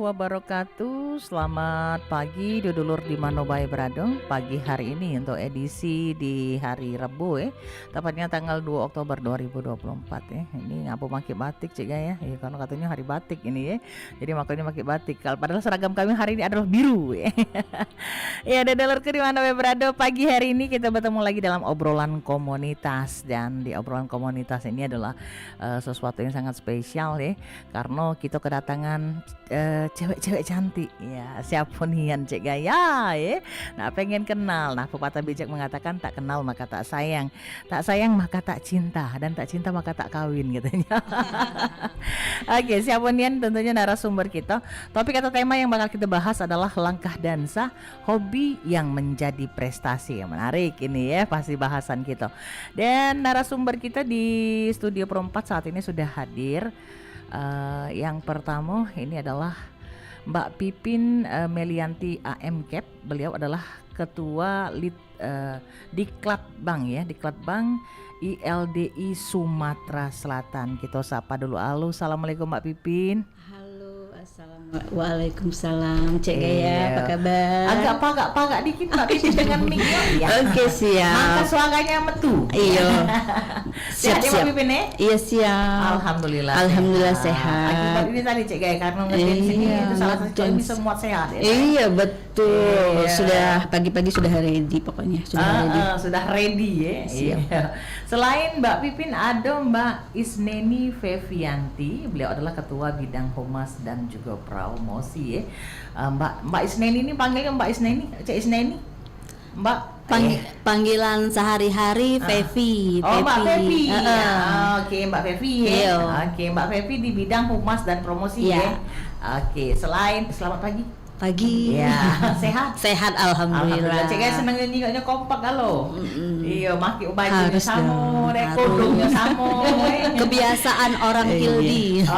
wabarakatuh. Selamat pagi dulur di Mano Bae Bradong. Pagi hari ini untuk edisi di hari Rabu tepatnya tanggal 2 Oktober 2024 ya. Ini ngapu pakai batik cik ya. Ya karena katanya hari batik ini ya. Jadi makanya pakai batik. Padahal seragam kami hari ini adalah biru ya. Ya dulur di Mano Bae Bradong, pagi hari ini kita bertemu lagi dalam obrolan komunitas, dan di obrolan komunitas ini adalah sesuatu yang sangat spesial ya. Karena kita kedatangan cewek-cewek cantik ya, siapa nian cek gaya ya. Nah pengen kenal. Nah pepatah bijak mengatakan tak kenal maka tak sayang maka tak cinta, dan tak cinta maka tak kawin katanya. Oke, siapa nian tentunya narasumber kita. Topik atau tema yang bakal kita bahas adalah langkah dansa, hobi yang menjadi prestasi. Yang menarik ini ya, pasti bahasan kita. Dan narasumber kita di studio perempat saat ini sudah hadir. Yang pertama ini adalah Mbak Pipin Melianti AMCAP. Beliau adalah ketua lead di Klatbang ya, di Klatbang ILDI Sumatera Selatan. Kita sapa dulu. Halo, assalamualaikum Mbak Pipin. Waalaikumsalam Cek Gaya, apa kabar? Agak pagak dikit Mbak Pipin dengan mic ya. Oke, siap. Maka suaranya metu. Iya. Siap Mbak Pipin ya? Iya siap. Alhamdulillah sehat. Akibat ini tadi Cek Gaya karena ngerjain sini itu salah satu yang bisa muat sehat ya. Iya betul. Sudah pagi-pagi sudah ready pokoknya. Sudah ready ya. Siap. Iya. Selain Mbak Pipin ada Mbak Isneni Fevianti. Beliau adalah ketua bidang humas dan juga promosi ya. Mbak Isneni ini panggilnya Mbak Isneni, Cek Isneni. Mbak panggilan sehari-hari Fevi. Oh, Mbak Fevi. Oke, Mbak Fevi ya. Oke, Mbak Fevi di bidang humas dan promosi ya. Oke, selamat pagi. Ya, sehat Alhamdulillah. Cek guys seneng nyanyi kompak kalau. Iya, maki bajunya sama, kodongnya sama. Kebiasaan orang Ildi.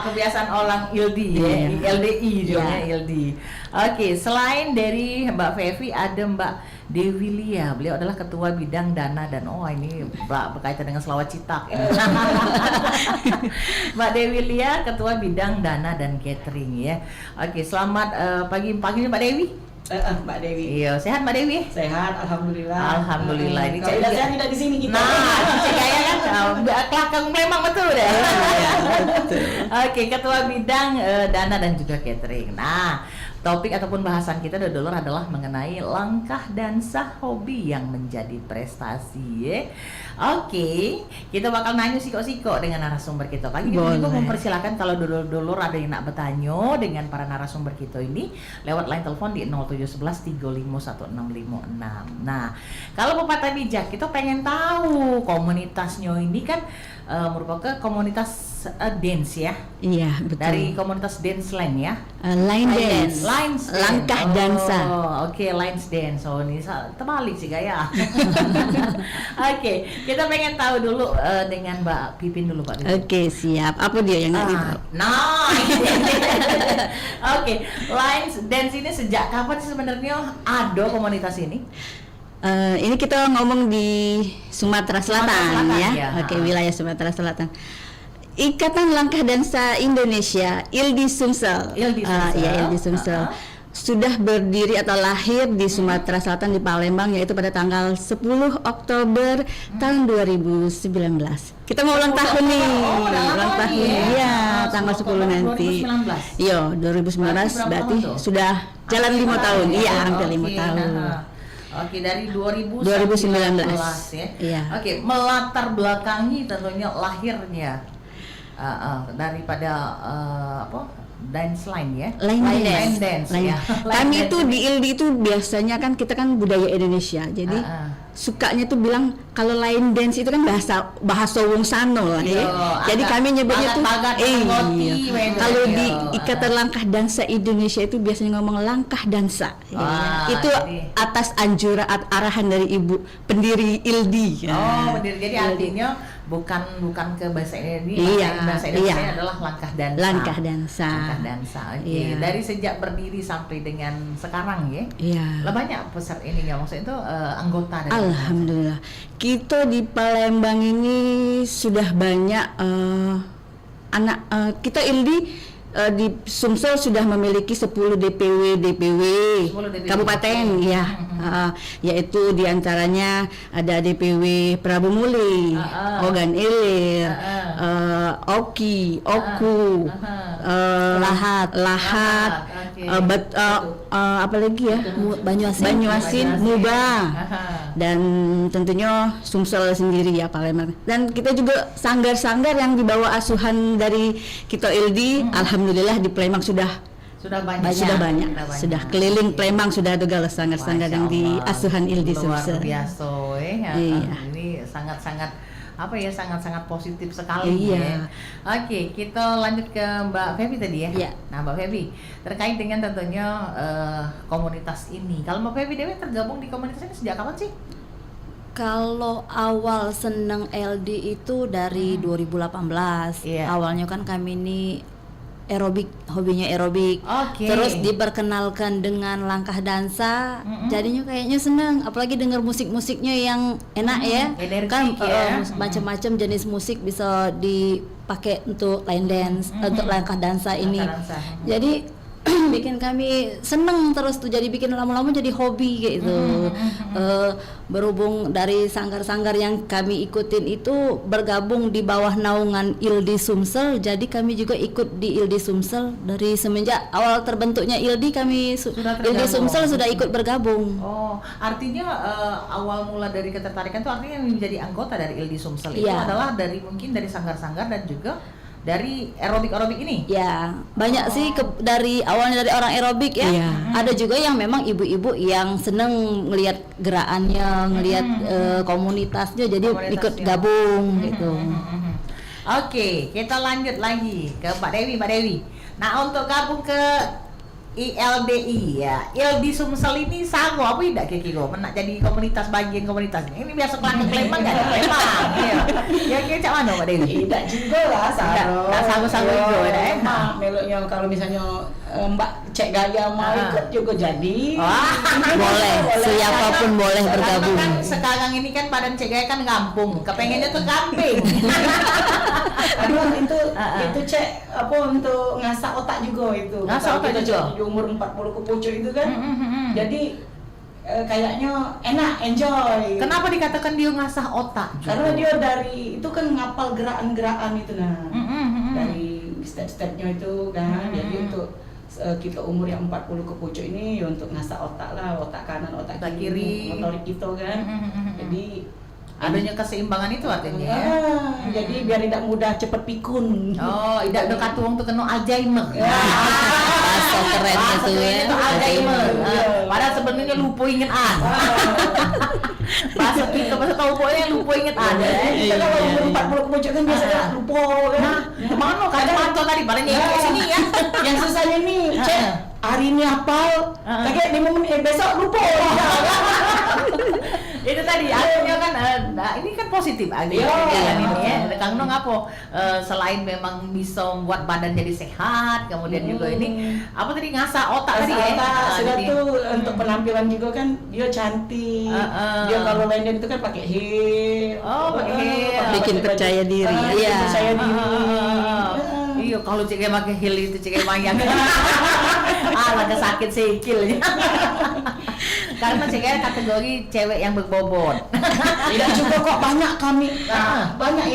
Kebiasaan orang Ildi ya. LDI juga Ildi. Oke, selain dari Mbak Fevi ada Mbak Dewi Lia. Beliau adalah ketua bidang dana dan ini berkaitan dengan selawat citak. Mbak Dewi Lia ketua bidang dana dan catering ya. Oke, selamat pagi Mbak Dewi. Mbak Dewi. Iya, sehat Mbak Dewi? Sehat, alhamdulillah. Ini kalau udah sehat tidak di sini kita. Nah, cek gaya kan kelakang memang betul deh. Oke, ketua bidang dana dan juga catering. Nah, topik ataupun bahasan kita dulur adalah mengenai langkah dansa hobi yang menjadi prestasi ya. Oke, kita bakal nanya siko-siko dengan narasumber kita. Pagi ini juga mempersilakan kalau dulur ada yang nak bertanya dengan para narasumber kita ini lewat line telepon di 0711 351656. Nah, kalau pepatah bijak kita pengen tahu komunitasnya ini kan merupakan komunitas dance ya. Iya, betul. Dari komunitas dance line ya. Line dance. Langkah dansa. Oke, line dance. Oh, ini terbalik sih gaya. Oke, kita pengen tahu dulu dengan Mbak Pipin dulu Pak. Oke, siap. Apa dia yang nggak tahu? Nah, oke, line dance ini sejak kapan sih sebenarnya ada komunitas ini? Ini kita ngomong di Sumatera Selatan ya. Ya. Oke, wilayah Sumatera Selatan. Ikatan Langkah Dansa Indonesia ILDI Sumsel. ILDI Sumsel. Sudah berdiri atau lahir di Sumatera Selatan di Palembang, yaitu pada tanggal 10 Oktober tahun 2019. Kita mau ulang tahun nih. Ulang tahun. Iya, tanggal 10 nanti. 2019. Iya, 2019 berarti sudah jalan 5 tahun. Iya, hampir 5 tahun. Oke, dari 2019 ya. Iya. Oke, melatar belakangi tentunya lahirnya daripada dance line ya. Line dance. Ya. Kami itu di ILDI itu biasanya kan kita kan budaya Indonesia. Jadi sukanya tuh bilang kalau line dance itu kan bahasa wong sano lah ya. Jadi kami nyebutnya tuh kalau di Ikatan Langkah Dansa Indonesia itu biasanya ngomong langkah dansa. Itu atas anjuran arahan dari Ibu pendiri ILDI. Pendiri. Jadi artinya bukan ke bahasa Indonesia. Bahasa Indonesia adalah langkah dansa. Oke. Dari sejak berdiri sampai dengan sekarang ya. Lah banyak peserta ini ya, maksudnya itu anggota dari Alhamdulillah. Kita di Palembang ini sudah banyak anak kita ILDI di Sumsel sudah memiliki 10 DPW 10 DPW. kabupaten ya, yaitu diantaranya ada DPW Prabu Muli, Ogan Ilir, Oki, Oku, Lahat, Oke. apa lagi ya? Banyuasin, Muba, dan tentunya Sumsel sendiri ya Palembang. Dan kita juga sanggar-sanggar yang dibawa asuhan dari Kito Ildi, alhamdulillah di Palembang sudah banyak. Sudah keliling Palembang, sudah ada galau sanggar-sanggar yang di asuhan Ildi Sumsel. Luar biasa Iya. Ini sangat-sangat sangat-sangat positif sekali ya. Oke, kita lanjut ke Mbak Feby tadi ya. Iya. Nah, Mbak Feby, terkait dengan tentunya komunitas ini. Kalau Mbak Feby Dewi tergabung di komunitas ini sejak kapan sih? Kalau awal seneng LD itu dari 2018. Iya. Awalnya kan kami ini aerobik, hobinya aerobik. Oke. Terus diperkenalkan dengan langkah dansa, jadinya kayaknya seneng. Apalagi dengar musik-musiknya yang enak ya. Energik Kan ya. macam-macam jenis musik bisa dipakai untuk line dance, untuk langkah dansa ini. Dansa. Jadi bikin kami seneng terus tuh, jadi bikin lama-lama jadi hobi kayak gitu. Berhubung dari sanggar-sanggar yang kami ikutin itu bergabung di bawah naungan Ildi Sumsel, jadi kami juga ikut di Ildi Sumsel dari semenjak awal terbentuknya Ildi, kami Sudah Ildi tergabung. Sumsel sudah ikut bergabung. Oh, artinya awal mula dari ketertarikan itu artinya yang menjadi anggota dari Ildi Sumsel itu Iya. adalah dari mungkin dari sanggar-sanggar dan juga dari aerobik ini. Ya, banyak sih dari awalnya dari orang aerobik ya. Iya. Ada juga yang memang ibu-ibu yang seneng ngelihat gerakannya, ngelihat komunitasnya, jadi ikut gabung gitu. Oke, kita lanjut lagi ke Mbak Dewi. Nah, untuk gabung ke ILDI ya, ILDI Sumsel ini sango apa tidak kira-kira menak jadi komunitas bagian komunitasnya. Ini biasa kelangkang Palembang enggak ada Palembang. Iya. Ya kira cak mana Mbak Dewi? Tidak juga lah, Saro. Tak sangu-sangu juga ya. Meloknya kalau misalnya Mbak Cek Gaya mau ikut juga jadi. Wah, Boleh, siapapun boleh Karena bergabung. kan sekarang ini kan Padan Cek Gaya kan kampung, kepengennya tuh camping. Aduh itu Cek apa untuk ngasah otak juga itu. Ngasah Kalau otak kita juga. Cek di umur 40 ke pucuk itu kan. Jadi kayaknya enak, enjoy. Kenapa dikatakan dia ngasah otak? Karena dia dari itu kan ngapal gerakan-gerakan itu dari step-stepnya itu kan. Jadi untuk kita umur yang 40 ke pucuk ini ya untuk ngasah otak lah, otak kanan, otak kiri, motorik kita kan. Jadi adanya keseimbangan itu artinya ya. Jadi biar tidak mudah cepet pikun. Oh, tidak dekat tuang tuh kena Alzheimer. Bahasa keren itu ya. Itu Alzheimer. Padahal sebenarnya lupa ingetan. Bahasa kita bahasa tahu pokoknya lupa ingetan. Kita kalau umur 40 ke pucuk kan biasanya lupa kan. Nah, kemana kacamata tadi? Paling nyengke sini ya. Yang susahnya nih, Cek, hari ini hafal, kayak 5 menit besok lupa. Itu tadi artinya kan ini kan positif aja kan ini ya. Kang Nong apa selain memang bisa membuat badan jadi sehat, kemudian juga ini apa tadi ngasah otak tadi ya. Sudah Jadi- tuh untuk penampilan juga kan dia cantik. Dia kalau lenden itu kan pakai heel. Oh, pakai heel. Bikin percaya diri. Bikin Iya. percaya diri. Iya, kalau cek pakai heel itu cek mayang. Lada sakit sikil. Karena cek kategori cewek yang berbobot. Tidak juga kok banyak kami. Banyak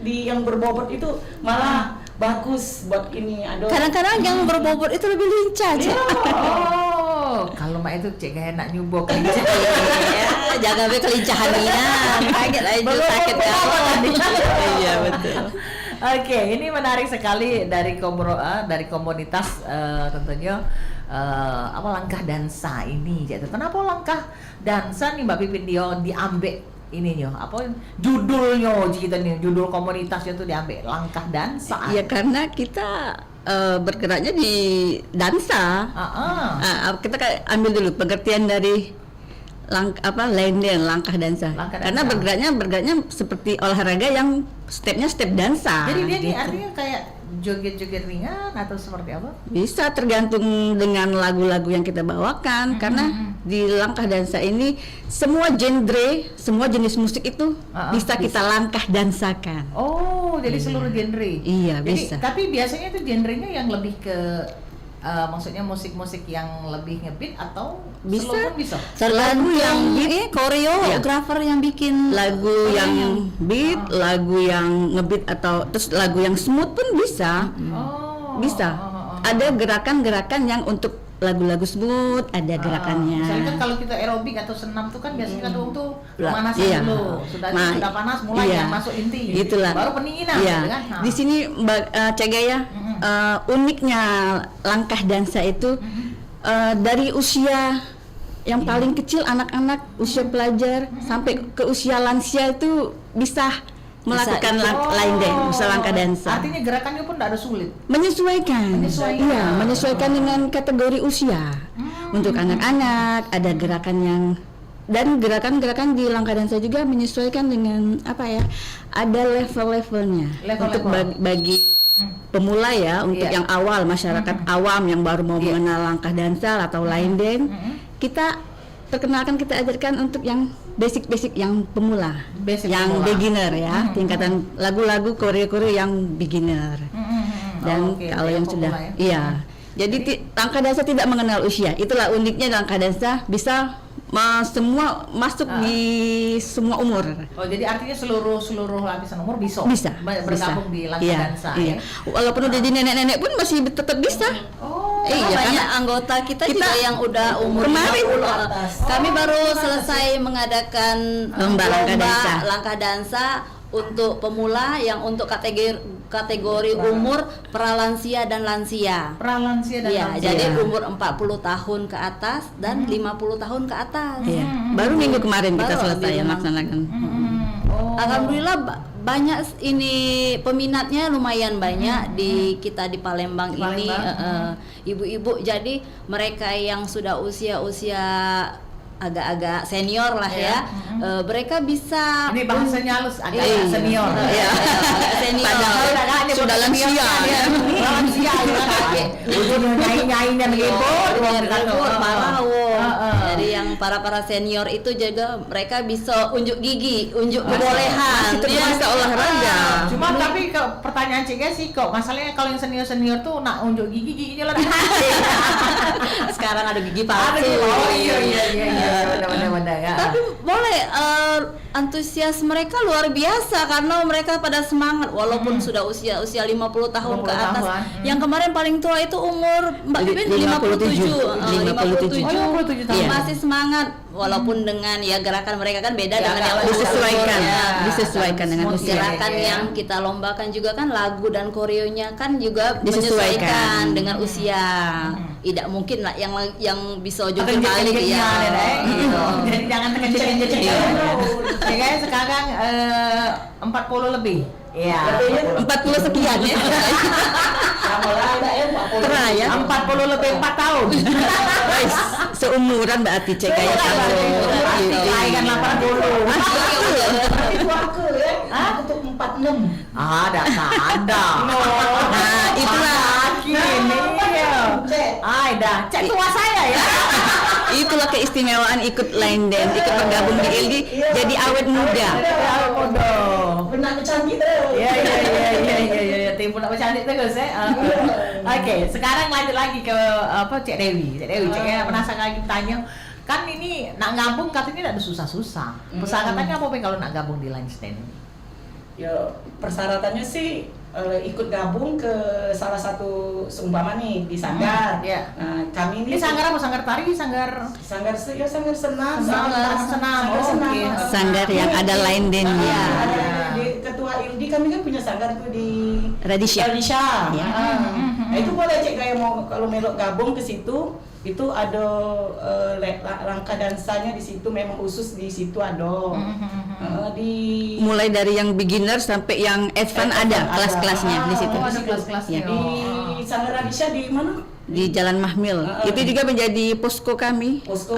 yang berbobot itu malah bagus buat ini. Aduh. Kadang-kadang yang berbobot itu lebih lincah, Cek. Oh, kalau Mbak itu cek enak nyubok aja. Ya, jaga be kelincahan Nina. Kaget aja sakit ya. Iya, betul. Oke, ini menarik sekali dari dari komunitas tentunya apa langkah dansa ini. Jadi kenapa langkah dansa nih Mbak Pipin dia diambil ininya apa judulnya kita nih judul komunitasnya tuh diambil langkah dansa. Ya karena kita bergeraknya di dansa. Kita ambil dulu pengertian dari langkah dansa. Karena bergeraknya seperti olahraga yang stepnya step dansa. Jadi dia nih gitu. artinya kayak joget-joget ringan atau seperti apa? Bisa tergantung dengan lagu-lagu yang kita bawakan karena di langkah dansa ini semua genre, semua jenis musik itu bisa kita langkah dansakan. Oh, jadi seluruh genre. Iya, Jadi, bisa. tapi biasanya itu genrenya yang lebih ke maksudnya musik-musik yang lebih ngebeat atau Bisa. seluruh pun bisa. Lagu yang beat, koreografer yang bikin lagu yang beat, lagu yang ngebeat atau terus lagu yang smooth pun bisa. Oh. Bisa. Ada gerakan-gerakan yang untuk lagu-lagu smooth, ada gerakannya. Misalnya kan kalau kita aerobik atau senam tuh kan biasanya kan tuh pemanasan Iya. dulu. Sudah panas mulai Iya. yang masuk inti. Itulah. Baru pendinginan Iya. gitu kan. Di sini Cek Gaya, uniknya langkah dansa itu dari usia yang paling kecil anak-anak, usia pelajar sampai ke usia lansia itu bisa melakukan line dance, bisa langkah dansa. Artinya gerakannya pun tidak ada sulit. Menyesuaikan. Iya, menyesuaikan dengan kategori usia. Untuk anak-anak ada gerakan yang dan gerakan-gerakan di langkah dansa juga menyesuaikan dengan apa ya? Ada level-levelnya. Untuk bagi pemula ya, untuk yang awal, masyarakat awam yang baru mau mengenal langkah dansa atau line dance, kita perkenalkan, kita ajarkan untuk yang basic yang pemula, yang beginner ya, tingkatan lagu-lagu koreo yang beginner. Dan kalau yang sudah, iya. Jadi langkah dansa tidak mengenal usia. Itulah uniknya langkah dansa, bisa semua masuk di semua umur. Oh, jadi artinya seluruh lapisan umur bisa bergabung di langkah dansa. Iya. Walaupun udah jadi nenek-nenek pun masih tetap bisa. Oh, banyak anggota kita juga yang udah umur kemarin 50 atas. Kami baru selesai mengadakan lomba langkah dansa untuk pemula yang untuk kategori umur pralansia dan lansia. Lansia. Jadi umur 40 tahun ke atas dan 50 tahun ke atas. Iya. Baru minggu kemarin kita selesai melaksanakan. Alhamdulillah banyak ini peminatnya, lumayan banyak di kita di Palembang ini ibu-ibu. Jadi mereka yang sudah usia agak-agak senior lah ya, mereka bisa ini bahasanya halus agak senior. Iya. Senior. Padahal sudah lansia ya. Lansia ya. Udah nyanyi dan ribut parah. Jadi yang para senior itu juga mereka bisa unjuk gigi, unjuk kebolehan. Dia bisa olahraga. Cuma tapi pertanyaan Cik sih kok masalahnya kalau yang senior tuh nak unjuk giginya lah. Sekarang ada gigi palsu. Oh iya. Benar-benar ya. Tapi boleh antusias mereka luar biasa karena mereka pada semangat walaupun sudah usia 50 tahun ke atas. Yang kemarin paling tua itu umur Mbak Bibin 57 tahun masih semangat walaupun dengan ya gerakan mereka kan beda dengan yang disesuaikan dengan usia. Gerakan yang kita lombakan juga kan lagu dan koreonya kan juga menyesuaikan dengan usia. Tidak mungkin lah yang bisa joget balik ya. Jadi jangan terkencing. Ya guys, sekarang 40 lebih. Iya. 40 sekian ya. Ya. 40 lebih 4 tahun. Guys, seumuran Mbak Ati Cek Gaya kan 80. Itu aku ya. Untuk 46. Ada. Nah, itulah Cek tua saya ya. Itulah keistimewaan ikut line dance, ikut bergabung di LD, jadi awet muda. Benar bercantik tuh. Iya. Tim nak bercantik terus ya. Oke, sekarang lanjut lagi ke Cik Dewi. Cik penasaran lagi tanya. Kan ini nak gabung katanya tidak ada susah-susah. Persyaratannya apa kalau nak gabung di line stand? Ya, persyaratannya sih ikut gabung ke salah satu seumpama nih di sanggar. Nah, kami ini sanggar apa? Sanggar tari, sanggar senam. Sanggar yang ada line dance-nya. Di ketua ILDI kami kan punya sanggar tuh di Radisha. Ya. Nah, itu boleh Cek Gaya mau kalau melok gabung ke situ, itu ada langkah dansanya di situ memang khusus di situ ada. Mulai dari yang beginner sampai yang advance ada kelas-kelasnya di situ. Ada kelas-kelasnya. Di Sanggar Radisha di mana? Di Jalan Mahmil. Itu juga menjadi posko kami. Posko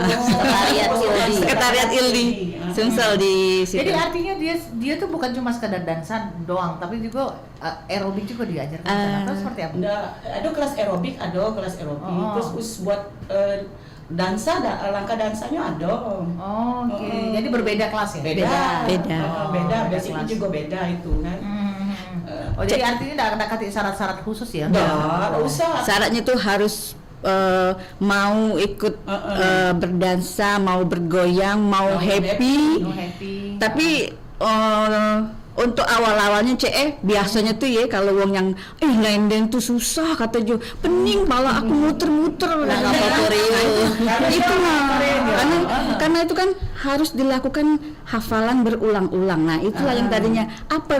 Sekretariat ILDI. Sumsel di situ. Jadi artinya dia tuh bukan cuma sekadar dansa doang, tapi juga aerobik juga diajarkan atau seperti apa? Ada kelas aerobik, terus buat langkah dansanya ada. Oh, oke. Jadi berbeda kelas ya? Beda. Beda. Basicnya juga beda itu kan. Oh, jadi artinya enggak ada syarat-syarat khusus ya? Nggak usah. Syaratnya tuh harus mau ikut berdansa, mau bergoyang, mau happy. No happy. Tapi untuk awal-awalnya biasanya tuh ya kalau wong yang lenden tuh susah kata Jo, pening pala aku muter-muter itu mah karena itu kan harus dilakukan hafalan berulang-ulang. Nah itulah yang tadinya apa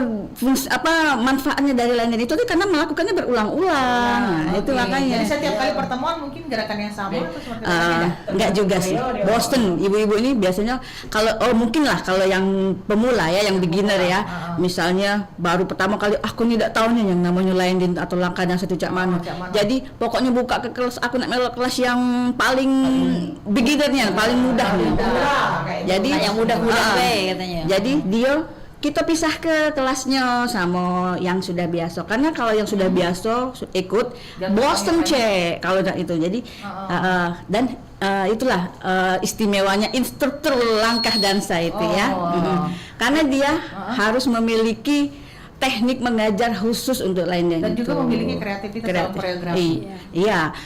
manfaatnya dari lenden itu karena melakukannya berulang-ulang. Nah itu makanya. Jadi setiap kali pertemuan mungkin gerakan yang sama atau seperti beda? Enggak juga sih. Boston ibu-ibu ini biasanya kalau mungkin lah kalau yang pemula ya, yang beginner ya. Misalnya baru pertama kali aku tidak tahu nih yang namanya lenden atau langkah dansa itu cak mana. Jadi pokoknya buka ke kelas, aku nak melok kelas yang paling beginnernya, paling mudah nih. Jadi yang mudah-mudah katanya. Jadi kita pisah ke kelasnya sama yang sudah biasa. Karena kalau yang sudah biasa ikut Boston kalau itu. Jadi dan itulah istimewanya instruktur langkah dansa itu ya. Karena dia harus memiliki teknik mengajar khusus untuk lenden dan itu. juga memiliki kreativitas dalam koreografi. Iya.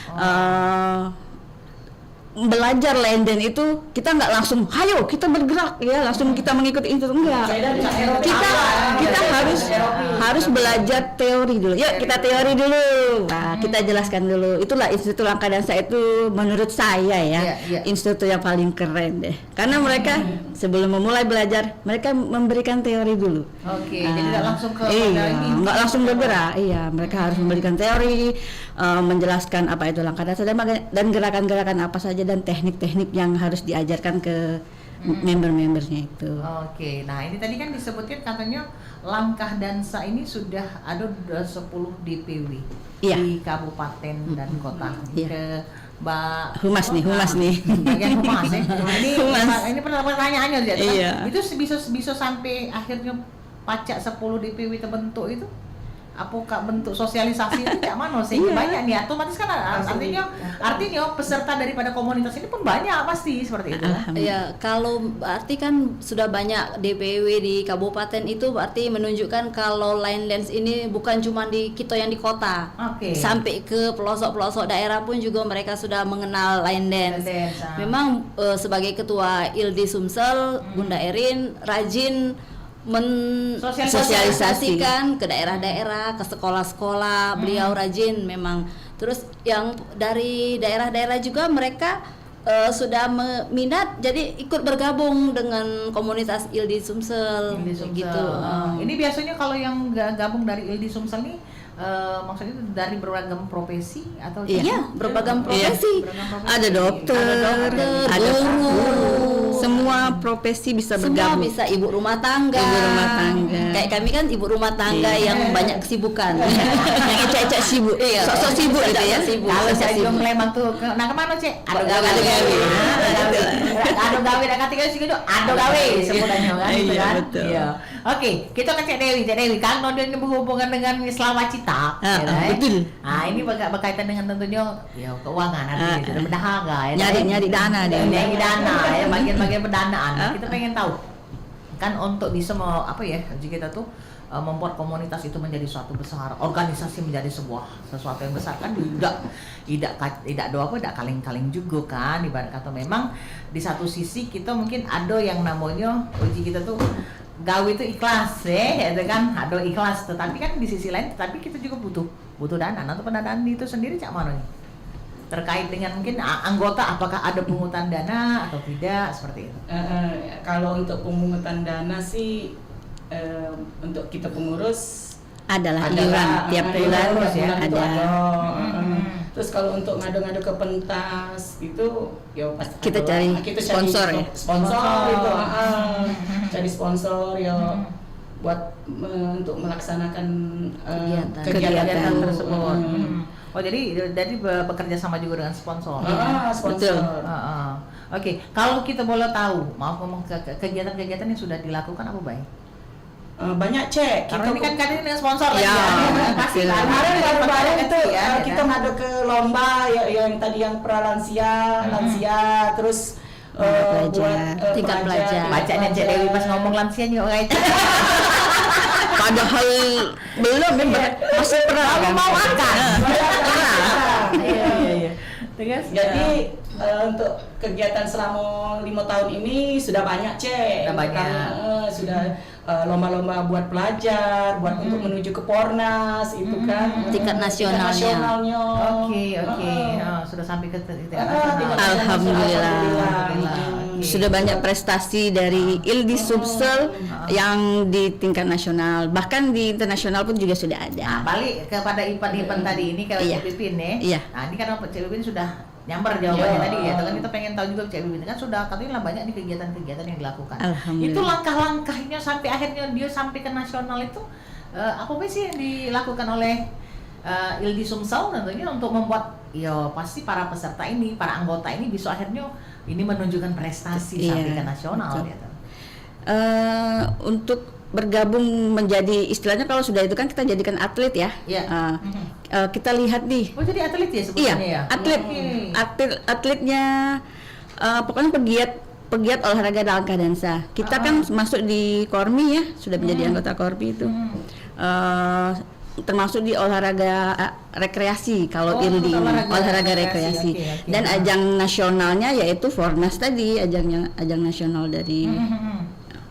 Belajar lenden itu kita nggak langsung hayo kita bergerak ya langsung kita mengikuti instruktur, enggak. Kita harus belajar teori dulu. Yuk kita teori dulu. Nah, kita jelaskan dulu. Itulah instruktur langkah dansa itu menurut saya ya instruktur yang paling keren deh. Karena mereka sebelum memulai belajar mereka memberikan teori dulu. Oke, jadi nggak langsung ke nggak langsung bergerak. Iya, mereka harus memberikan teori, menjelaskan apa itu langkah dansa dan gerakan-gerakan apa saja dan teknik-teknik yang harus diajarkan ke member-membernya itu. Oke, nah ini tadi kan disebutkan katanya langkah dansa ini sudah ada 10 DPW di kabupaten dan kota. Ke Mbak Humas nih. Bagian humas ya. Ini pertanyaannya Iya. Itu bisa sampai akhirnya pacak 10 DPW terbentuk itu? Apakah bentuk sosialisasi itu cak mana sehingga banyak nih otomatis kan artinya peserta daripada komunitas ini pun banyak pasti seperti itu kan? Ya kalau berarti kan sudah banyak DPW di kabupaten itu berarti menunjukkan kalau line dance ini bukan cuma di kita yang di kota, sampai ke pelosok-pelosok daerah pun juga mereka sudah mengenal line dance. Memang sebagai ketua ILDI Sumsel, Bunda Erin rajin sosialisasikan ke daerah-daerah, ke sekolah-sekolah. Beliau rajin memang. Terus yang dari daerah-daerah juga mereka sudah minat jadi ikut bergabung dengan komunitas ILDI Sumsel gitu. Ini biasanya kalau yang gabung dari ILDI Sumsel nih maksudnya dari beragam profesi atau berbagai profesi. Ada dokter, ada guru. Semua profesi bisa bergabung. Semua bisa ibu rumah tangga. Kayak kami kan ibu rumah tangga yang banyak kesibukan. Yang ecek-ecek sibuk. Sok-sok sibuk gitu ya. Kalau saya di Lembang tuh, nah kemana Cek? Ado gawe. Ado gawe nak kata sih gitu. Ado gawe sebutannya kan. Iya betul. Oke, kita ke Cek Dewi. Kan ini berhubungan dengan Selawacita. Betul. Nah, ini berkaitan dengan tentunya keuangan artinya sudah berdahaga ya. Nyari dana deh. Nyari dana ya, bagian pendanaan. Kita pengen tahu kan untuk bisa jika kita tuh membuat komunitas itu menjadi suatu besar, organisasi menjadi sesuatu yang besar kan tidak kaleng-kaleng juga kan, ibarat kata memang di satu sisi kita mungkin ada yang namanya uji kita tuh gawe itu ikhlas ya kan, ada ikhlas, tetapi kan di sisi lain tapi kita juga butuh dana. Atau pendanaan itu sendiri cak mana nih? Terkait dengan mungkin anggota apakah ada pungutan dana atau tidak seperti itu? Kalau untuk pemungutan dana sih untuk kita pengurus adalah iuran tiap bulan ada. Terus kalau untuk ngadu-ngadu ke pentas itu ya pasti kita cari sponsor ya. Sponsor itu cari sponsor ya buat untuk melaksanakan kegiatan tersebut. Oh jadi bekerja sama juga dengan sponsor. Sponsor. Oke, kalau kita boleh tahu, maaf ngomong kegiatan-kegiatan yang sudah dilakukan apa baik? banyak cek. Karena ini kan kadang dengan sponsor Ya, pasti betul. kan. Kemarin baru-baru itu ya, kita ngadu ke lomba yang tadi yang pralansia, lansia, terus Pelajar, buat tingkat pelajar. Bacanya Cik Dewi pas ngomong lansianya orang itu. Padahal belum masih pernah kan? Mau akan. Iya. Terus Jadi untuk kegiatan selama 5 tahun ini sudah banyak cek. Sudah banyak. Sudah lomba-lomba buat pelajar, buat untuk menuju ke Pornas itu kan. Tingkat nasionalnya. nasionalnya. Oke. Sudah sampai ke titik Alhamdulillah. Oke. Sudah banyak prestasi dari Ildi Sumsel yang di tingkat nasional, bahkan di internasional pun juga sudah Nah, ada. balik kepada event tadi ini ke Iya. Cik Pipin ya. Iya. Nah, ini kan Cik Pipin sudah nyamber jawabannya Iya. tadi ya. Kan kita pengen tahu juga Cik Pipin kan sudah katanya banyak nih kegiatan-kegiatan yang dilakukan. Alhamdulillah. Itu langkah-langkahnya sampai akhirnya dia sampai ke nasional itu apa sih yang dilakukan oleh Ildi Sumsel tentunya untuk membuat pasti para peserta ini, para anggota ini bisa akhirnya ini menunjukkan prestasi Iya, sampai ke nasional betul. gitu. Untuk bergabung menjadi istilahnya kalau sudah itu kan kita jadikan atlet ya. Iya. Kita lihat nih. Oh jadi atlet ya Iya, sebetulnya ya? atlet, atletnya pokoknya pegiat olahraga langkah dansa. Kita kan masuk di Kormi ya, sudah menjadi anggota Kormi itu. Termasuk di olahraga rekreasi kalau Ildi ini, olahraga rekreasi. Oke. Dan ajang nasionalnya yaitu Fornas tadi, ajang nasional dari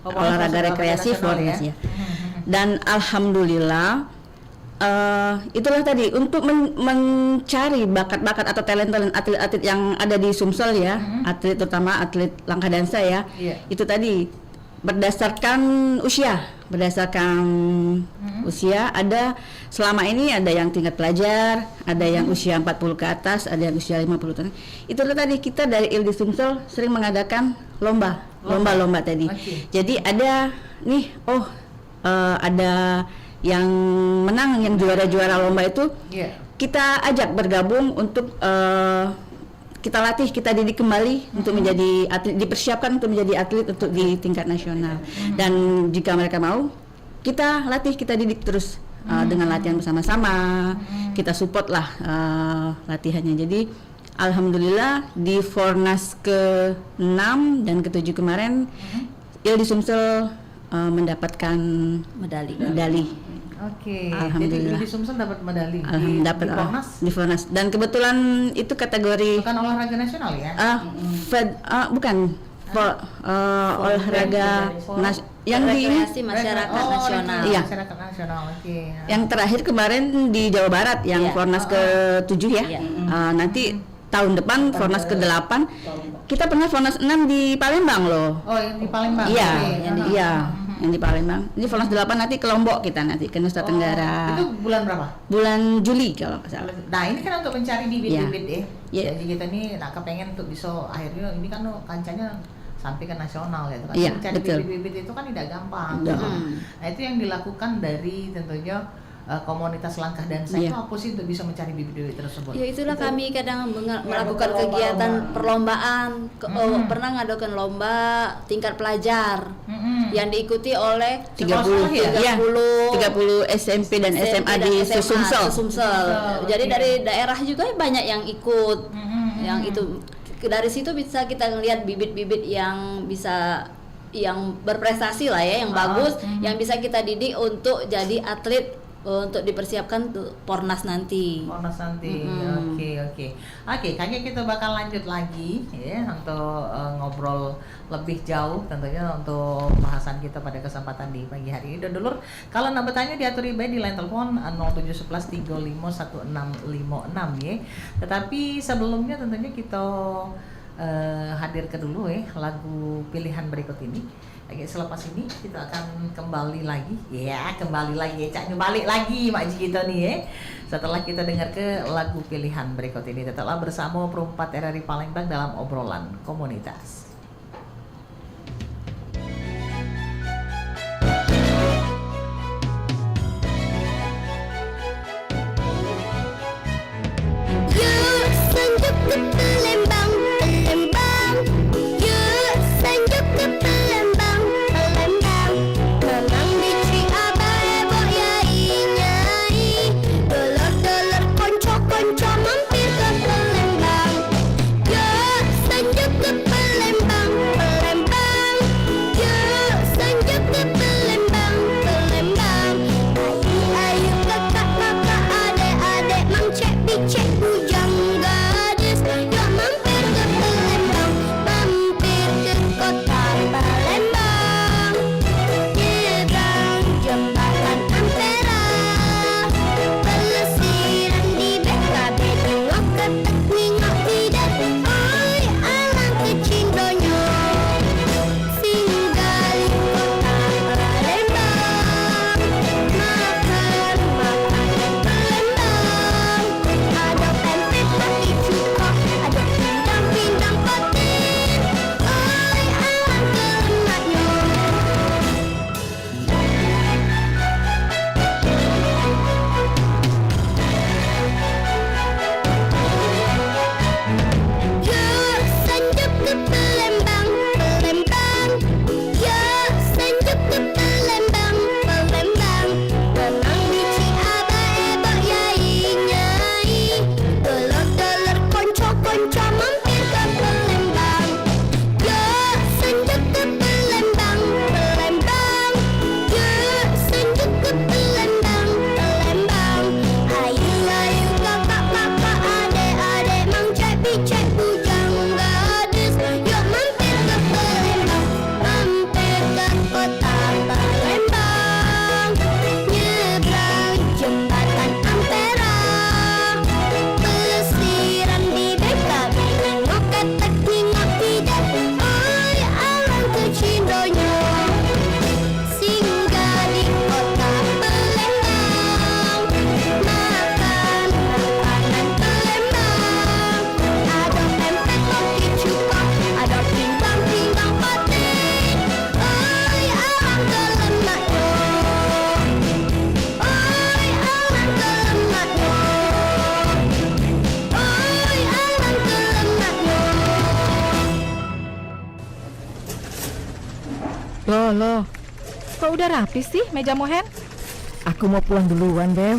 olahraga rekreasi Fornas ya. Dan alhamdulillah itulah tadi untuk mencari bakat-bakat atau talent-talent atlet-atlet yang ada di Sumsel ya, atlet terutama atlet langkah dansa ya. Iya. Itu tadi berdasarkan usia, usia ada selama ini ada yang tingkat pelajar, ada yang usia 40 ke atas, ada yang usia 50 tahun. Itulah tadi kita dari Ildi Sumsel sering mengadakan lomba tadi. Okay. Jadi ada nih ada yang menang, yang juara-juara lomba itu Iya. kita ajak bergabung untuk kita latih, kita didik kembali untuk menjadi atlet, dipersiapkan untuk menjadi atlet untuk di tingkat nasional. Dan jika mereka mau, kita latih, kita didik terus dengan latihan bersama-sama. Kita support lah latihannya. Jadi alhamdulillah di Fornas ke-6 dan ke-7 kemarin Ildi Sumsel mendapatkan medali. Oke. Alhamdulillah. Jadi Ildi Sumsel dapat medali Dapat di Fornas. di Fornas. Dan kebetulan itu kategori Bukan olahraga nasional ya? bukan olahraga yang di Rekreasi masyarakat nasional. Iya. Masyarakat nasional. Oke. yang terakhir kemarin di Jawa Barat yang Iya. Fornas ke-7 ya. Iya. Nanti tahun depan Fornas ke-8. Kita pernah Fornas 6 di Palembang loh. Oh, yang di Palembang. Iya, Oke. yang di Palembang. Ini Fornas 8 nanti ke Lombok kita nanti ke Nusa Tenggara. Itu bulan berapa? Bulan Juli kalau nggak salah. Nah ini kan untuk mencari bibit-bibit ya. Iya. Jadi kita nih kepengen untuk bisa akhirnya ini kan kancanya sampai ke nasional gitu kan. Iya, Mencari betul. bibit-bibit itu kan tidak gampang. Udah. Nah itu yang dilakukan dari tentunya komunitas langkah dansa Iya. itu apa sih untuk bisa mencari bibit-bibit tersebut? Ya itulah kami kadang melakukan kegiatan perlombaan, pernah ngadakan lomba tingkat pelajar yang diikuti oleh 30 Iya, 30 SMP dan SMA di Sumsel. Jadi dari daerah juga banyak yang ikut. Yang itu dari situ bisa kita ngelihat bibit-bibit yang bisa yang berprestasi lah ya, yang bagus, yang bisa kita didik untuk jadi atlet untuk dipersiapkan tuh Pornas nanti. Pornas nanti. Oke. Kayaknya kita bakal lanjut lagi ya untuk ngobrol lebih jauh tentunya untuk bahasan kita pada kesempatan di pagi hari ini. Dan dulur, kalau nak bertanya diatur baik di line telepon 0711 351656 ya. Tetapi sebelumnya tentunya kita hadirkan dulu lagu pilihan berikut ini. Oke, selepas ini kita akan kembali lagi Cak, balik lagi Makji kita nih ya. Setelah kita dengar ke lagu pilihan berikut ini, tetaplah bersama Perumpat RRI Palembang dalam obrolan komunitas. Yuk sanjung ke Palembang, Palembang. Yuk sanjung ke Palembang, Palembang. Tenang di Loh. Kok udah rapi sih meja Mohen? Aku mau pulang duluan, Bel.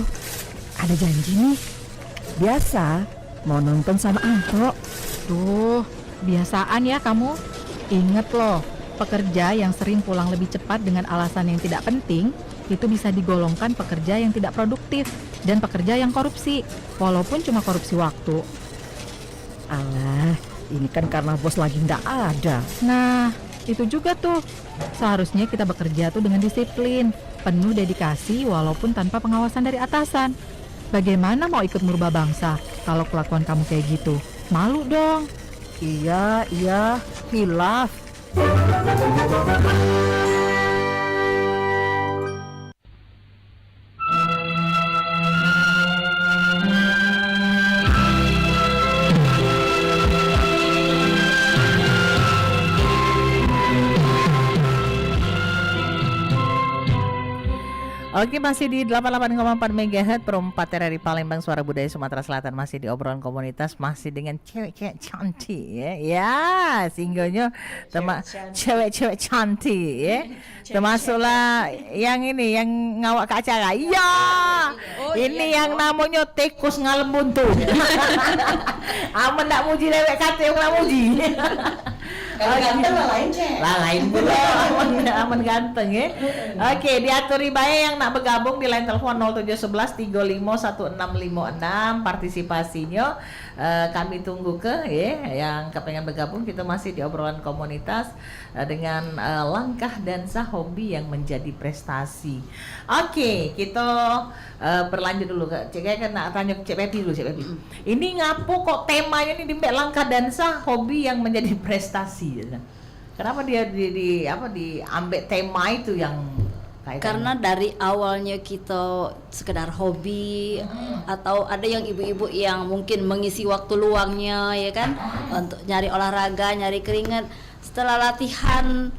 Ada janji nih. Biasa, mau nonton sama Anto. Tuh, biasaan ya kamu. Ingat loh, pekerja yang sering pulang lebih cepat dengan alasan yang tidak penting, itu bisa digolongkan pekerja yang tidak produktif dan pekerja yang korupsi, walaupun cuma korupsi waktu. Alah, ini kan karena bos lagi nggak ada. Nah, itu juga tuh. Seharusnya kita bekerja tuh dengan disiplin, penuh dedikasi walaupun tanpa pengawasan dari atasan. Bagaimana mau ikut merubah bangsa kalau kelakuan kamu kayak gitu? Malu dong. Iya, hilaf. Oke, masih di 88,4 MHz Perempat dari Palembang, Suara Budaya Sumatera Selatan. Masih di obrolan komunitas, masih dengan cewek-cewek cantik ya. Ya, singgonya cewek-cewek cantik ya. Termasuklah yang ini yang ngawak ke acara. Iya. Ini yang namanya tikus ngalem buntu. Aman ndak muji dewek kate yang ndak muji. Kalau ganteng lah lain, Cek. Lah lain pula aman ganteng ya. Oke, diaturi bae yang nak bergabung di line telepon 0711 351656 partisipasinya kami tunggu ke ya yang kepengen bergabung. Kita masih di obrolan komunitas dengan langkah dan hobi yang menjadi prestasi. Oke, kita berlanjut dulu ke Cek kan nak tanya Cek Pepi dulu, Cek Pepi. Ini ngapo kok temanya ini di langkah dan hobi yang menjadi prestasi? Kenapa dia diambil tema itu yang karena dari awalnya kita sekedar hobi atau ada yang ibu-ibu yang mungkin mengisi waktu luangnya ya kan untuk nyari olahraga, nyari keringat. Setelah latihan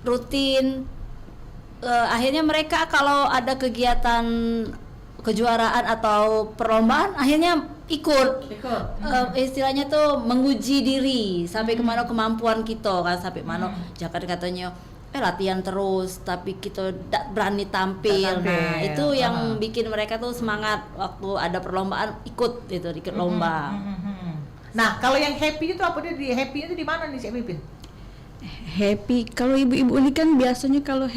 rutin akhirnya mereka kalau ada kegiatan kejuaraan atau perlombaan akhirnya ikut. Istilahnya tuh menguji diri sampai kemana kemampuan kita kan, sampai mana jangan katanya latihan terus tapi kita tidak berani tampil. Nah itu yang bikin mereka tuh semangat waktu ada perlombaan ikut lomba. Nah kalau yang happy itu apa, dia di happy itu di mana nih Cik Pipin? Happy kalau ibu-ibu ini kan biasanya kalau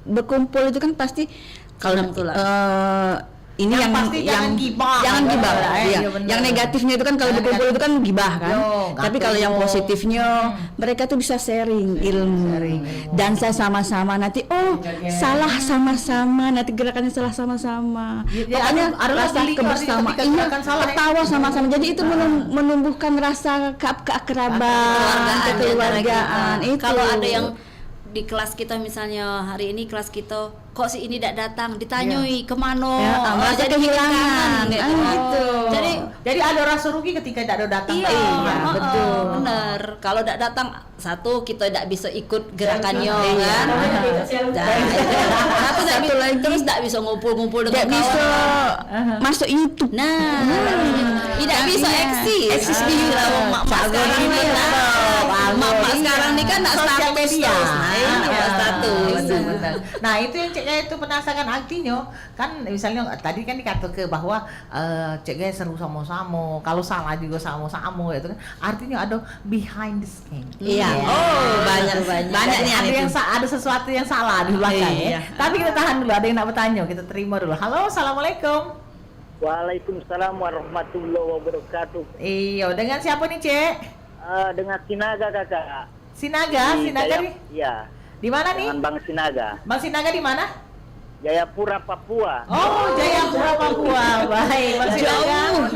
berkumpul itu kan pasti kalau ini yang pasti jangan gibah. Jangan gibah. Iya. Yang negatifnya itu kan kalau berkumpul itu kan gibah kan. Tapi kalau yang positifnya mereka tuh bisa sharing ilmu. Dansa sama-sama nanti salah sama-sama, nanti gerakannya salah sama-sama. Pokoknya rasa kebersamaan. Iya, ketawa sama-sama. Jadi itu menumbuhkan rasa keakraban, kekeluargaan. Itu kalau ada yang di kelas kita misalnya hari ini kelas kita kok si ini tidak datang, ditanyoi kemana, jadi kehilangan gitu. Jadi ada rasa rugi ketika tidak ada datang. Betul. Benar. Kalau tidak datang, satu kita tidak bisa ikut gerakannya kan. Satu lagi terus tidak bisa ngumpul-ngumpul dengan kawan. Bisa masuk YouTube. Nah, tidak bisa eksis di YouTube. Mak sekarang ini kan nak status. Nah itu yang Cek Gaya itu penasaran artinya kan, misalnya tadi kan dikatakan bahwa Cek Gaya seru sama-sama, kalau salah juga sama-sama itu kan artinya ada behind the scene. Iya. Banyak nih. Ada sesuatu yang salah di belakang ya. Tapi kita tahan dulu, ada yang nak bertanya, kita terima dulu. Halo, assalamualaikum. Waalaikumsalam warahmatullahi wabarakatuh. Iya, dengan siapa nih Cek? Dengan Sinaga kakak. Sinaga nih? Iya. Di mana nih? Dengan Bang Sinaga. Bang Sinaga di mana? Jayapura, Papua. Oh, Jayapura, Papua. Baik, Bang Sinaga.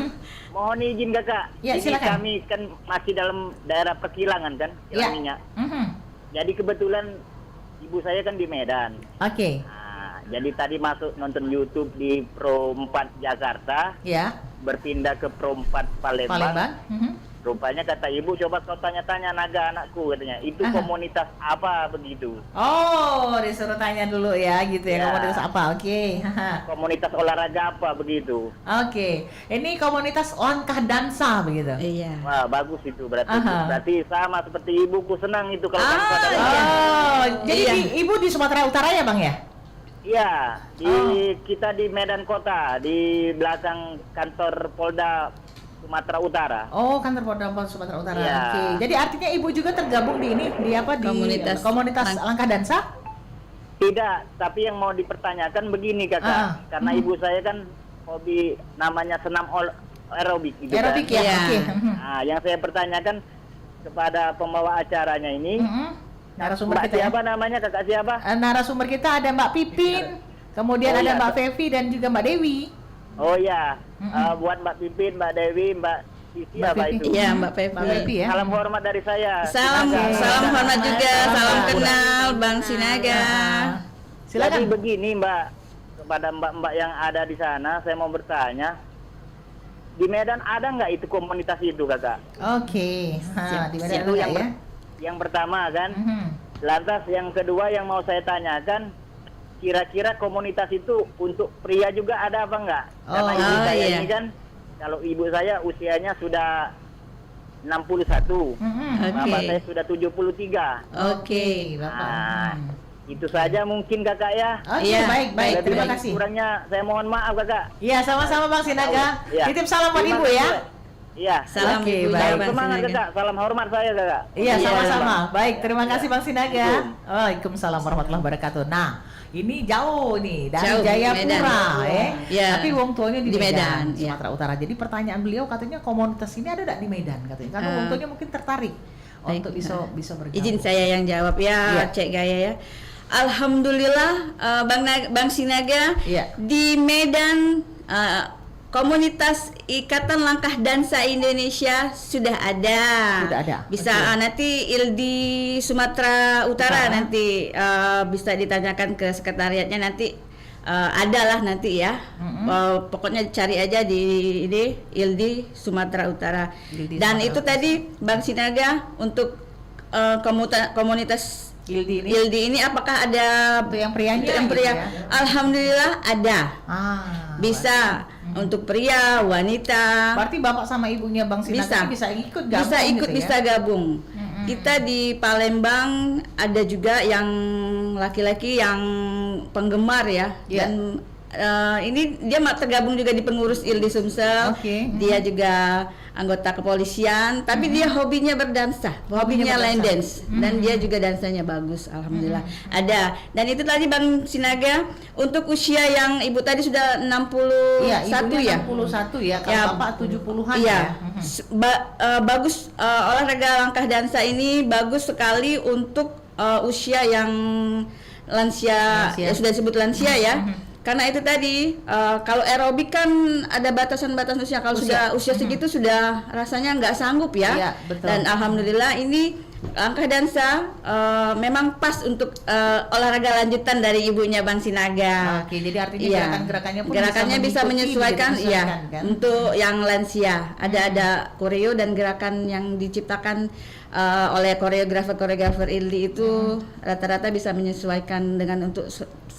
Mohon izin kakak. Ya, jadi silakan. kami kan masih dalam daerah perkilangan kan, Ya. minyak. Jadi kebetulan ibu saya kan di Medan. Oke. Nah, jadi tadi masuk nonton YouTube di Pro 4 Jakarta. Ya. Berpindah ke Pro 4 Palembang. Rupanya kata ibu, coba kau tanya-tanya Naga anakku katanya. Itu komunitas apa begitu? Oh, disuruh tanya dulu ya gitu ya, Ya. komunitas apa? Oke. Komunitas olahraga apa begitu? Oke. Ini komunitas langkah dansa begitu. Iya. Wah, bagus itu berarti. Aha. Berarti sama seperti ibuku, senang itu kalau tanpa ada iya. latihan. Oh, jadi Iya. Ibu di Sumatera Utara ya, Bang ya? Iya, kita di Medan Kota, di belakang kantor Polda Sumatera Utara. Oh, kantor Polda Sumatera Utara. Iya. Oke. Jadi artinya Ibu juga tergabung di ini, di apa? Di komunitas langkah dansa? Tidak, tapi yang mau dipertanyakan begini kakak, karena ibu saya kan hobi namanya senam aerobik gitu kan. Aerobik ya. Iya. Oke. Nah, yang saya pertanyakan kepada pembawa acaranya ini, Narasumber Mbak kita ya. siapa namanya, kakak siapa? Narasumber kita ada Mbak Pipin, kemudian Oh, ada iya. Mbak Fevi dan juga Mbak Dewi. Oh ya, buat Mbak Pipin, Mbak Dewi, Mbak Sisi Mbak apa Pipi. itu? Iya, Mbak Pepi. Mbak Fevi ya. Salam hormat dari saya. Salam hormat juga, salam kenal Bang Sinaga. Silakan. Jadi begini Mbak, kepada mbak-mbak yang ada di sana, saya mau bertanya, di Medan ada nggak itu komunitas itu kakak? Oke. Di Medan Itu ada yang, ya. yang pertama kan. Mhm. Lantas yang kedua yang mau saya tanyakan, kira-kira komunitas itu untuk pria juga ada apa enggak? Karena ibu Oh, saya iya. ini kan, kalau ibu saya usianya sudah 61, Mhm. bapak Oke. saya sudah 73. Oke. Bapak. Nah, Mhm. itu saja mungkin kakak ya. Oke, Iya, baik, baik. Lebih Terima baik kasih. kurangnya saya mohon maaf kakak. Iya, sama-sama Bang Sinaga. Iya. Titip salam buat Terima Ibu kasih, ya. Mbak. Iya. Salam Oke, ibunya baik. Bang Semangat Sinaga. kakak, salam hormat saya kakak. Iya, Iya, sama-sama. Bang. Baik, terima kasih Bang Sinaga. Assalamualaikum. Waalaikumsalam warahmatullahi wabarakatuh. Nah, ini jauh nih dari Jauh, Jayapura, Medan. Ya. Tapi wong tuanya di Di Medan, Medan, ya. Sumatera Utara. Jadi pertanyaan beliau katanya komunitas ini ada enggak di Medan katanya. Karena wong tuanya mungkin tertarik Baik. untuk bisa bergabung. Izin saya yang jawab ya, Iya. Cek Gaya ya. Alhamdulillah Bang Sinaga Iya. di Medan komunitas Ikatan Langkah Dansa Indonesia sudah ada. Sudah ada. Bisa Oke. nanti ILDI Sumatera Utara nanti bisa ditanyakan ke sekretariatnya nanti adalah nanti ya. Pokoknya cari aja di ini ILDI Sumatera Utara. ILDI Dan Sumatera itu Utara. tadi Bang Sinaga untuk komunitas Ildi ini ILDI ini apakah ada untuk yang prianya untuk yang gitu pria? ya? Alhamdulillah ada. Bisa untuk pria, wanita. Berarti bapak sama ibunya Bang Sinaga ini bisa ikut gabung bisa ikut, gitu bisa ya? gabung. Kita di Palembang ada juga yang laki-laki yang penggemar ya. Iya. Dan ini dia tergabung juga di pengurus ILDI Sumsel. Oke. Dia juga anggota kepolisian, tapi dia hobinya berdansa, hobinya line dance, dan dia juga dansanya bagus, alhamdulillah. Ada. Dan itu tadi Bang Sinaga untuk usia yang ibu tadi sudah 61 Iya, ibunya ya. 61 ya, kalau Ya, bapak 70-an Iya, ya. bagus olahraga langkah dansa ini bagus sekali untuk usia yang lansia, Lansia. ya sudah disebut lansia ya. Karena itu tadi kalau aerobik kan ada batasan-batasan usia. Kalau sudah usia segitu sudah rasanya nggak sanggup ya. Iya, betul. Dan alhamdulillah ini langkah dansa memang pas untuk olahraga lanjutan dari ibunya Bang Sinaga. Oke, jadi artinya Iya. gerakan-gerakannya pun Gerakannya bisa mengikuti, menyesuaikan, begitu, iya. menyesuaikan, kan? Untuk yang lansia ada koreo dan gerakan yang diciptakan oleh koreografer ILDI itu rata-rata bisa menyesuaikan dengan untuk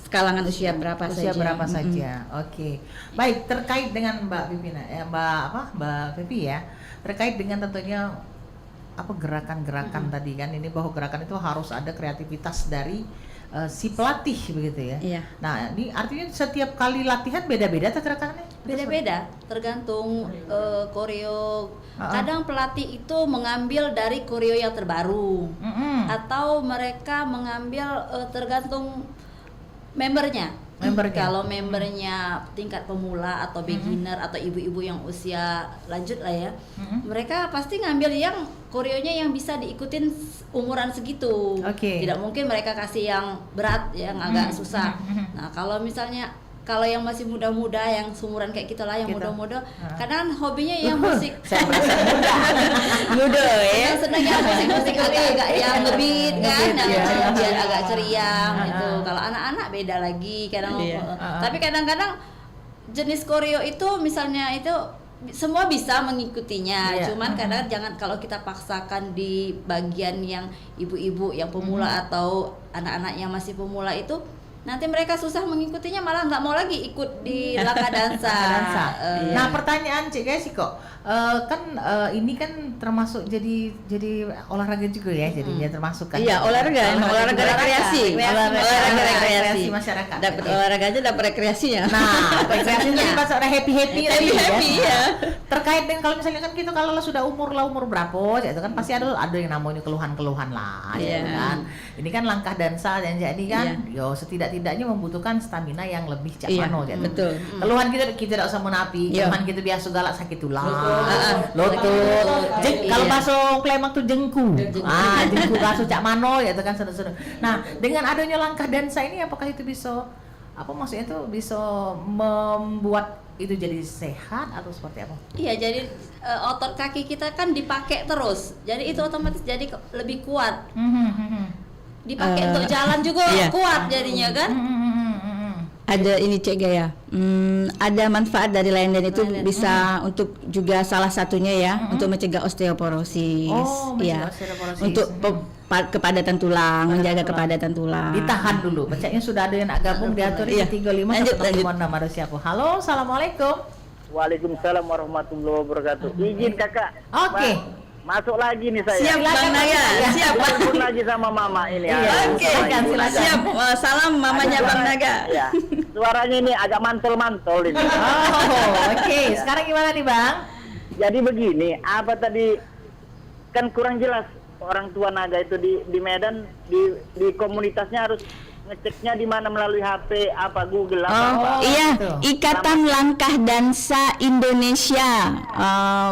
kalangan usia berapa Usia saja. berapa saja. Oke. Baik, terkait dengan Mbak Pipina, Mbak Pepi ya, terkait dengan tentunya apa gerakan-gerakan tadi kan, ini bahwa gerakan itu harus ada kreativitas dari si pelatih begitu ya. Iya. Nah, ini artinya setiap kali latihan beda-beda tuh gerakannya? Beda-beda, tergantung koreo. Kadang pelatih itu mengambil dari koreo yang terbaru, atau mereka mengambil tergantung membernya. Kalau membernya tingkat pemula atau beginner atau ibu-ibu yang usia lanjut lah ya, mereka pasti ngambil yang koreonya yang bisa diikutin umuran segitu. Oke. Tidak mungkin mereka kasih yang berat, yang agak susah. Nah, kalau misalnya kalau yang masih muda-muda, yang seumuran kayak kita lah, yang muda-muda, kadang hobinya yang musik. Saya merasa muda. Muda ya. Senang yang musik-musik agak yang ngebeat kan, Iya. biar agak ceria gitu. Kalau anak-anak beda lagi kadang. Iya. Tapi kadang-kadang jenis koreo itu misalnya itu semua bisa mengikutinya, Iya. cuman kadang jangan kalau kita paksakan di bagian yang ibu-ibu yang pemula atau anak-anak yang masih pemula itu, nanti mereka susah mengikutinya, malah nggak mau lagi ikut di langkah dansa. Nah, pertanyaan Cik Gesi kok, ini kan termasuk jadi olahraga juga ya, jadinya termasuk kan? Iya, olahraga rekreasi. Olahraga rekreasi masyarakat. Dapat olahraganya, dapat rekreasinya. Nah, rekreasinya jadi pas ada happy ya. Terkait dengan kalau misalnya kan kita kalau sudah umur berapa, ya itu kan pasti ada yang namanya keluhan-keluhan lah, ya kan. Ini kan langkah dansa dan jadi kan, yo setidak-tidaknya membutuhkan stamina yang lebih cak mano, ya. Betul. Keluhan kita tidak usah menapi, keluhan kita biasa galak sakit tulang, lutut. Kalau masuk klemak tuh jengku kasu cak mano, ya itu kan seru-seru. Nah, dengan adanya langkah dansa ini, apakah itu bisa maksudnya itu bisa membuat itu jadi sehat atau seperti apa? Iya, jadi otot kaki kita kan dipakai terus, jadi itu otomatis jadi lebih kuat. Dipakai untuk jalan juga kuat jadinya kan. Ada ini Cek Gaya, ada manfaat dari lain-lain itu bisa untuk juga salah satunya ya untuk mencegah osteoporosis, osteoporosis. Untuk kepadatan tulang, menjaga kepadatan tulang. Ditahan dulu, bacanya sudah ada yang nak gabung diatur di 35 106 ada siapa? Halo, assalamualaikum. Waalaikumsalam warahmatullahi wabarakatuh. Izin kakak. Oke. Masuk lagi nih saya. Siap Bang Naga, siap. Walaupun lagi sama mama ini. Oke, siap. Salam mamanya Bang Naga. Ya. Suaranya ini agak mantul-mantul ini. Oke. Sekarang gimana nih Bang? Jadi begini, apa tadi kan kurang jelas orang tua naga itu di Medan di komunitasnya harus ngeceknya di mana, melalui HP apa Google apa. Iya, gitu. Ikatan Langkah Dansa Indonesia.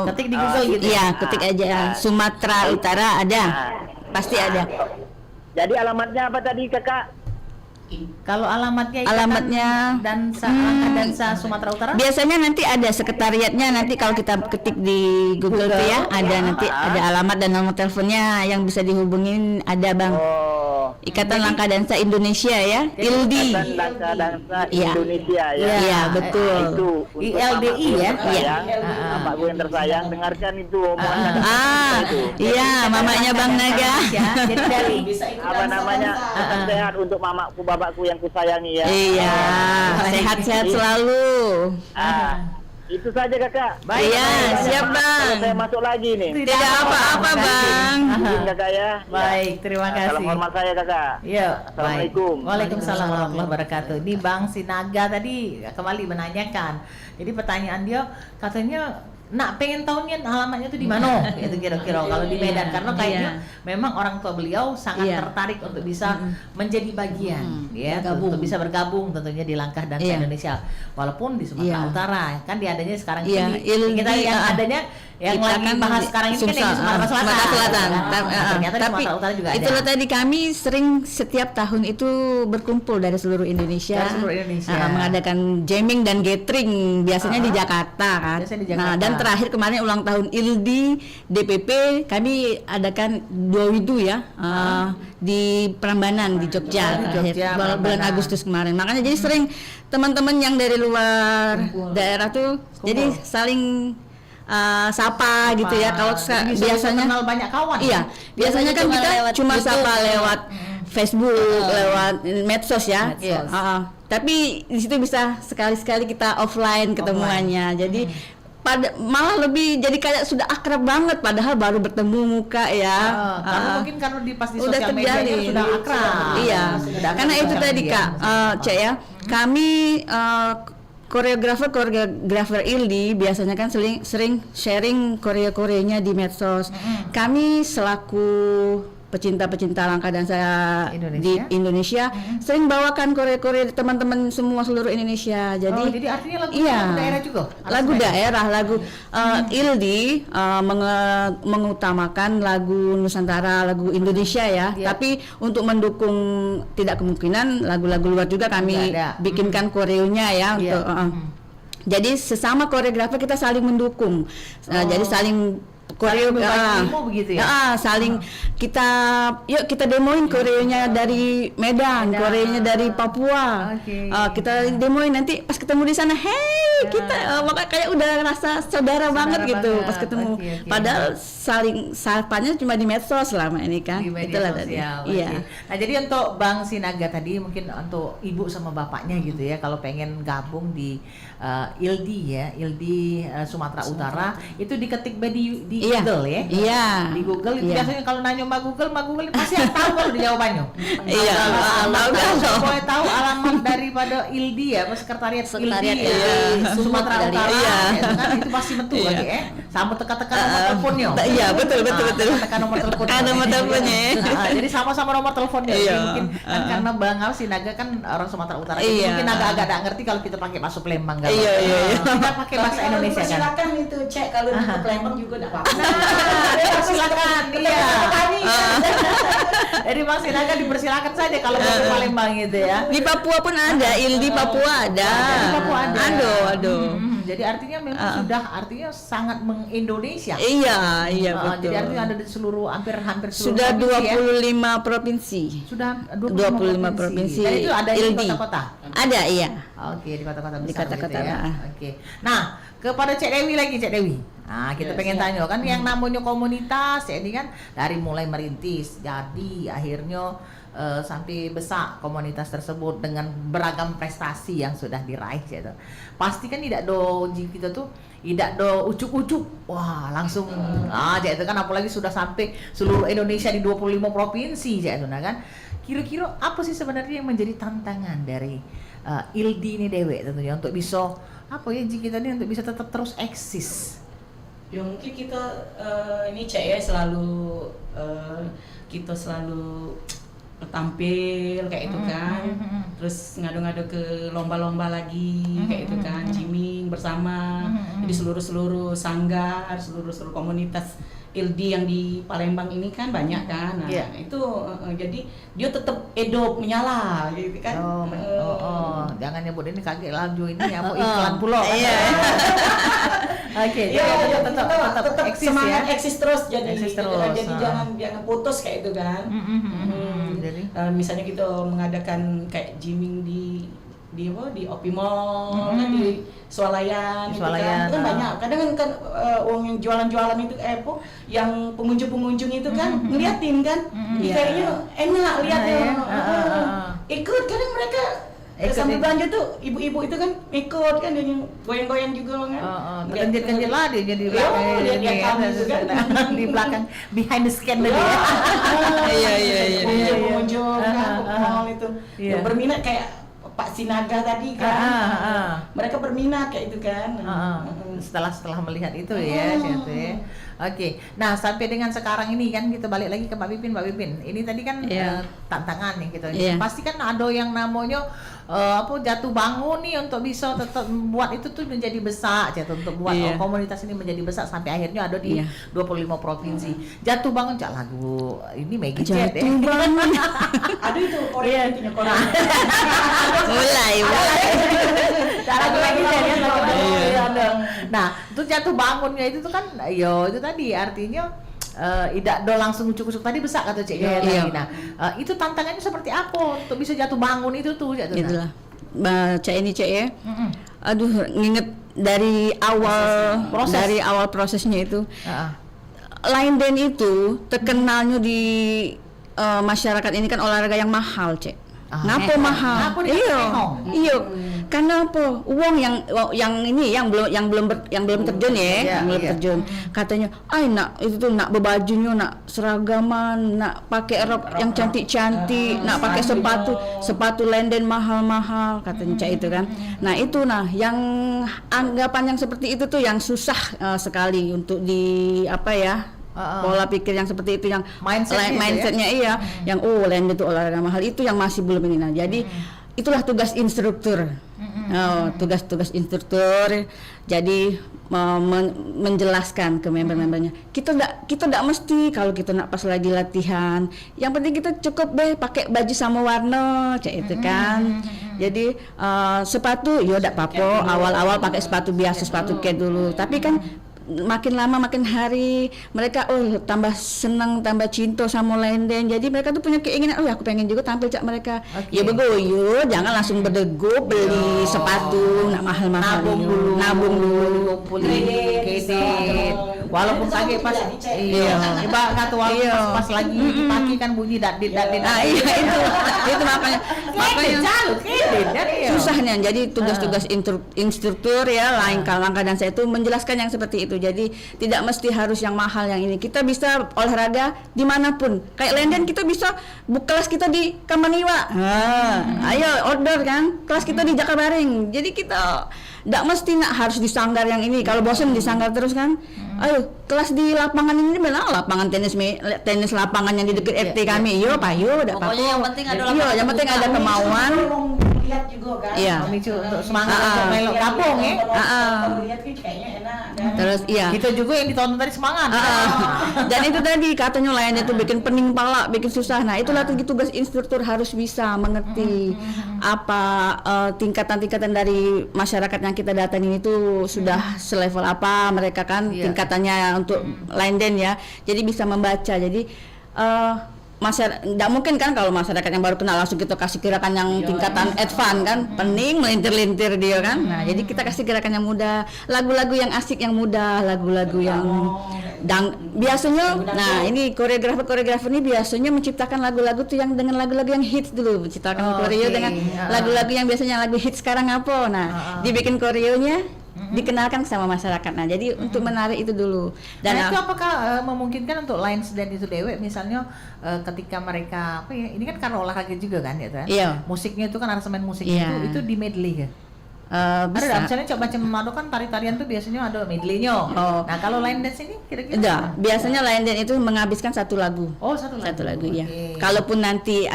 Ketik di Google gitu. Iya, ketik aja. Sumatera Utara ada. Pasti ada. Jadi alamatnya apa tadi kakak? Kalau alamatnya dansa langkah dansa Sumatera Utara? Biasanya nanti ada sekretariatnya, nanti kalau kita ketik di Google tuh ya, ada nanti ada alamat dan nomor teleponnya yang bisa dihubungin, ada Bang. Ikatan Langkah Dansa Indonesia ya, ILDI. Ikatan Langkah Dansa Iya. Indonesia ya. Iya, betul. Itu ILDI ya. Bapak gue yang tersayang, dengarkan itu omongan. Iya, mamanya Bang Naga. Jadi dari Apa namanya? Sehat untuk mamaku, bapakku yang kusayangi ya. Iya, sehat-sehat selalu. Itu saja kakak. Iya, siap Bang. Kalau saya masuk lagi nih. Tidak apa-apa Bang. Izin kakak ya. Baik, terima kasih. Salam hormat saya kakak. Iya, Assalamualaikum. baik. Waalaikumsalam warahmatullahi wabarakatuh. Ini Bang Sinaga tadi kembali menanyakan. Jadi pertanyaan dia katanya nak pengen tahunya alamatnya tuh di mana gitu kira-kira kalau di Medan, karena kayaknya memang orang tua beliau sangat tertarik untuk bisa menjadi bagian untuk bisa bergabung tentunya di Langkah Dansa Indonesia, walaupun di Sumatera Utara kan diadanya sekarang ini kita yang adanya yang lagi bahas sekarang ini kan yang di Sumatera Selatan. Ternyata di Sumatera Utara juga ada. Itulah tadi kami sering setiap tahun itu berkumpul dari seluruh Indonesia, mengadakan jamming dan gathering biasanya di Jakarta kan. Nah, dan terakhir kemarin ulang tahun ILDI DPP kami adakan 2 widu ya di Prambanan di Jogja, bulan Agustus kemarin. Makanya jadi sering teman-teman yang dari luar daerah tuh jadi saling sapa gitu ya. Kalau biasanya kenal banyak kawan. Iya, biasanya kan kita cuma sapa lewat Facebook, lewat medsos ya. Tapi di situ bisa sekali-sekali kita offline ketemuannya. Jadi malah lebih jadi kayak sudah akrab banget padahal baru bertemu muka ya. Karena mungkin karena pas di udah sosial media sudah akrab. Iya. Karena itu tadi Kak, Cek ya. Kami koreografer ILDI biasanya kan sering sharing koreo-koreonya di medsos. Kami selaku pecinta-pecinta langkah dansa di Indonesia sering bawakan koreo-koreo teman-teman semua seluruh Indonesia. Jadi artinya lagu daerah juga. Lagu daerah, lagu ILDI mengutamakan lagu Nusantara, lagu Indonesia ya. Tapi untuk mendukung tidak kemungkinan lagu-lagu luar juga kami bikinkan koreonya ya untuk jadi sesama koreografer kita saling mendukung. Jadi saling koreo begitu ya. Saling yuk kita demoin koreonya dari Medan, koreonya dari Papua. Kita demoin, nanti pas ketemu di sana, kita makanya kayak udah rasa saudara banget gitu pas ketemu. Padahal saling sapanya cuma di medsos selama ini kan. Di media Itulah sosial. tadi. Iya. Nah, jadi untuk Bang Sinaga tadi mungkin untuk ibu sama bapaknya gitu ya, kalau pengen gabung di ILDI ya, ILDI Sumatera Utara, itu diketik di Google ya. Iya. Di Google itu Iya. biasanya kalau nanya Mbak Google pasti tahu kalau di jawabannya. Iya, tahu. Boleh tahu alamat daripada ILDI ya, sekretariat Sekretariat ILDI ya, ya, Sumatera Sumut Utara. kali ya. Itu kan itu pasti betul lagi ya. Sama tekan-tekan nomor teleponnya. Iya, betul. Tekan nomor teleponnya. Ada nomor teleponnya. Jadi sama-sama nomor teleponnya. Jadi Iya. mungkin kan karena Bang Sinaga kan orang Sumatera Utara, jadi Iya. mungkin agak-agak tidak ngerti kalau kita pakai bahasa Palembang kan. Iya. Kita pakai bahasa Indonesia kan. Silakan itu cek kalau di Palembang juga enggak apa-apa. Silakan, iya. Jadi Bang Sinaga dipersilakan saja kalau mau ke Palembang gitu ya. Di Papua pun ada, ILDI Papua ada. Di Papua ada. Aduh. Jadi artinya memang artinya sangat mengindonesia. Iya, betul. Jadi artinya ada di hampir seluruh Sudah provinsi ya. 25 provinsi. Sudah 25 provinsi. Dan itu ada di ILDI. kota-kota. Ada, iya. Oke, di kota-kota besar Di kota-kota, gitu ya. nah. Oke. Nah, kepada Cek Dewi lagi, Cek Dewi. Nah, kita pengen tanya kan yang namanya komunitas ya, ini kan dari mulai merintis, jadi akhirnya sampai besar komunitas tersebut dengan beragam prestasi yang sudah diraih gitu. Pasti kan tidak do kita tuh tidak do ucuk-ucuk. Wah, langsung itu kan apalagi sudah sampai seluruh Indonesia di 25 provinsi gitu nah kan. Kira-kira apa sih sebenarnya yang menjadi tantangan dari ILDI ini Dewe tentunya untuk bisa kita ini untuk bisa tetap terus eksis? Ya mungkin kita ini cek ya selalu kita selalu tampil kayak itu kan, terus ngadu-ngadu ke lomba-lomba lagi kayak itu kan, gymming bersama, jadi seluruh sanggar, seluruh komunitas ILDI yang di Palembang ini kan banyak kan, nah itu jadi dia tetap hidup menyala gitu kan. Jangan nyebut ini kaget laju ini apa iklan pula kan. Oke, Iya, tetap eksis semangat ya. eksis terus jadi Eksis terus, jadi jangan putus kayak itu kan. Jadi Misalnya kita mengadakan kayak gymming di Opi Mall, kan di Swalayan, itu kan banyak. Kadang kan uang yang jualan-jualan itu yang pengunjung itu kan ngeliatin kan, kayaknya enak lihatnya. Ikut kadang mereka sambil belanja tuh ibu-ibu itu kan ikut kan, yang goyang-goyang juga kan. Kenjit-kenjit lah dia jadi lihat kami juga di belakang behind the scanner dia. Iya. Pengunjung kan mall itu yang berminat kayak Pak Sinaga tadi kan. Mereka berminat kayak itu kan. Setelah melihat itu ya, gitu ya. Oke. Nah, sampai dengan sekarang ini kan kita balik lagi ke Mbak Pipin. Ini tadi kan tantangan yang kita pasti kan ada yang namanya jatuh bangun nih untuk bisa tetap buat itu tuh menjadi besar, untuk buat komunitas ini menjadi besar sampai akhirnya ada di 25 provinsi. Jatuh bangun lagu ini Maggie Jet ya. Jatuh bangun. Aduh itu Korea intinya Korea. mulai. Lagu Maggie Jet ya. Nah, itu jatuh bangunnya itu tuh kan itu tadi artinya tidak do langsung ucuk-ucuk tadi besar kata Cik Gaya tadi. Nah, itu tantangannya seperti apa untuk bisa jatuh bangun itu tuh jatuh. Itulah. Cek ya. Aduh, nginget dari awal prosesnya itu. Line dance itu terkenalnya di masyarakat ini kan olahraga yang mahal, Cek. Ngapa mahal? Iya. Karena apa? Uang yang ini yang belum terjun ya, belum terjun. Katanya, nak itu tuh nak berbajunya, nak seragaman, nak pakai rok yang cantik-cantik, nak pakai sepatu lenden mahal-mahal katanya Cak itu kan. Nah, itu yang anggapan yang seperti itu tuh yang susah sekali untuk pola pikir yang seperti itu, yang mindsetnya yang land itu olahraga mahal, itu yang masih belum ini. Nah, jadi itulah tugas instruktur. Tugas instruktur jadi menjelaskan ke member-membernya. Kita tidak mesti kalau kita nak pas lagi latihan. Yang penting kita cukup pakai baju sama warna, kayak itu kan. Jadi sepatu tidak apa-apa, awal-awal pakai sepatu biasa, sepatu cat dulu. Tapi kan makin lama makin hari mereka tambah senang, tambah cinta sama lenden. Jadi mereka tuh punya keinginan, aku pengen juga tampil cak mereka. Ya begoyo, jangan langsung berdegup beli sepatu nak mahal-mahal. Nabung dulu. Kredit. Walaupun kaget pas coba kata walaupun pas lagi dipakai kan bunyi dadit. Nah, iya itu makanya susahnya. Jadi tugas-tugas instruktur ya langkah-langkah dansa itu menjelaskan yang seperti itu. Jadi tidak mesti harus yang mahal yang ini. Kita bisa olahraga dimanapun. Kayak lenden kita bisa kelas kita di Kamaniwa. Ayo order kan. Kelas kita di Jakabaring. Jadi kita tidak mesti harus di sanggar yang ini. Kalau bosan di sanggar terus kan. Ayo kelas di lapangan ini benar lapangan tenis lapangan yang di dekat RT kami. Yo payo udah apa. Pokoknya yang penting ada iya, yang penting ada kemauan. Lihat juga kan. Iya. Memicu untuk semangat untuk melok gabung ya. Lihat kan kayaknya enak kan. Terus iya. Kita juga yang ditonton tadi semangat. Dan itu tadi katanya lainnya itu bikin pening pala, bikin susah. Nah, itulah tugas instruktur harus bisa mengerti apa tingkatan-tingkatan dari masyarakat yang kita datangin itu sudah selevel apa mereka kan tingkatannya untuk lenden ya. Jadi bisa membaca. Jadi masyarakat tidak mungkin kan kalau masyarakat yang baru kenal langsung kita kasih gerakan yang tingkatan advance kan, pening melintir-lintir dia kan. Nah, jadi kita kasih gerakan yang mudah, lagu-lagu yang asik yang mudah, lagu-lagu yang biasanya. Nah, ini koreografer ini biasanya menciptakan lagu-lagu tuh yang dengan lagu-lagu yang hits dulu, menciptakan koreo dengan lagu-lagu yang biasanya lagu hits sekarang apa. Nah, dibikin koreonya dikenalkan sama masyarakat. Nah, jadi untuk menarik itu dulu. Dan itu apakah memungkinkan untuk lines dan itu dewek misalnya ketika mereka ini kan karena olahraga juga kan ya kan? Iya. Musiknya itu kan aransemen musik itu di medley ya. Bisa. Ada misalnya coba macam Manado kan tari-tarian tuh biasanya ada medley-nya. Nah, kalau line dance ini kira-kira biasanya line dance itu menghabiskan satu lagu. Satu lagu ya. Kalaupun nanti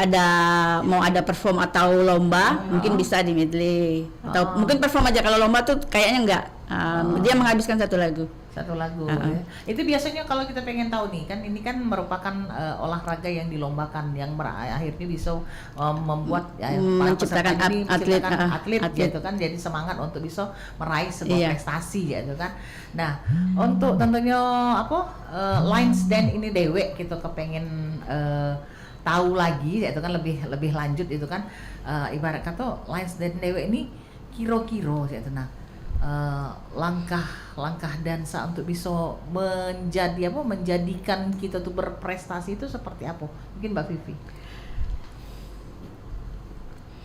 mau ada perform atau lomba, mungkin bisa di medley. Atau mungkin perform aja, kalau lomba tuh kayaknya enggak. Dia menghabiskan satu lagu. Ya. Itu biasanya kalau kita pengen tahu nih kan ini kan merupakan olahraga yang dilombakan yang akhirnya bisa membuat menciptakan atlet gitu kan, jadi semangat untuk bisa meraih sebuah prestasi gitu kan. Nah, untuk tentunya lines dance ini dewek gitu kepengen tahu lagi itu kan lebih lanjut itu kan, ibarat kata lines dance dewek ini kira-kira gitu. Nah, langkah dansa untuk bisa menjadikan kita tuh berprestasi itu seperti apa? Mungkin Mbak Vivi.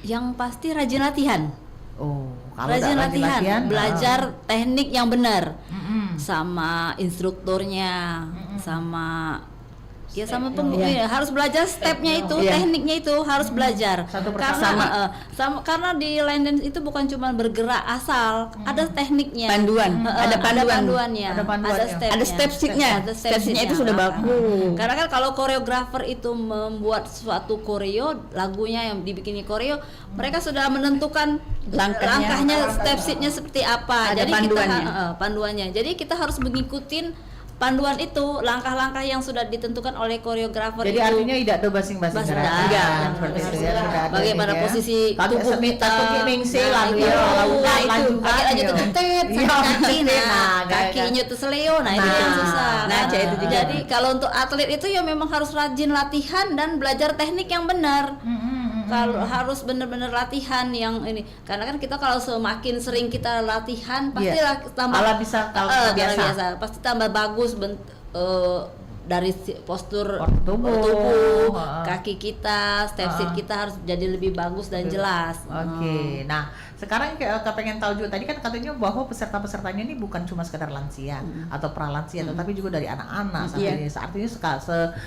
Yang pasti rajin latihan. Kalau rajin latihan, belajar teknik yang benar, sama instrukturnya, sama harus belajar stepnya itu, tekniknya itu harus belajar. Karena di line dance itu bukan cuma bergerak asal, ada tekniknya. Ada panduannya. Ada step-stepnya itu sudah bagus. Karena kan kalau koreografer itu membuat suatu koreo, lagunya yang dibikinnya koreo, mereka sudah menentukan langkahnya, step-stepnya seperti apa. Jadi panduannya. Jadi kita harus mengikuti panduan itu, langkah-langkah yang sudah ditentukan oleh koreografer. Jadi itu artinya tidak ada basing-basing seperti itu ya. Bagaimana posisi tubuh kita, kakinya tuh seleo, nah itu yang susah. Jadi kalau untuk atlet itu ya memang harus rajin latihan dan belajar teknik yang benar. Kalau harus benar-benar latihan yang ini, karena kan kita kalau semakin sering kita latihan pasti tambah biasa, pasti tambah bagus dari postur tubuh, kaki kita, step sit kita harus jadi lebih bagus dan jelas. Nah sekarang pengen tahu juga, tadi kan katanya bahwa peserta-pesertanya ini bukan cuma sekedar lansia atau pralansia, tetapi juga dari anak-anak artinya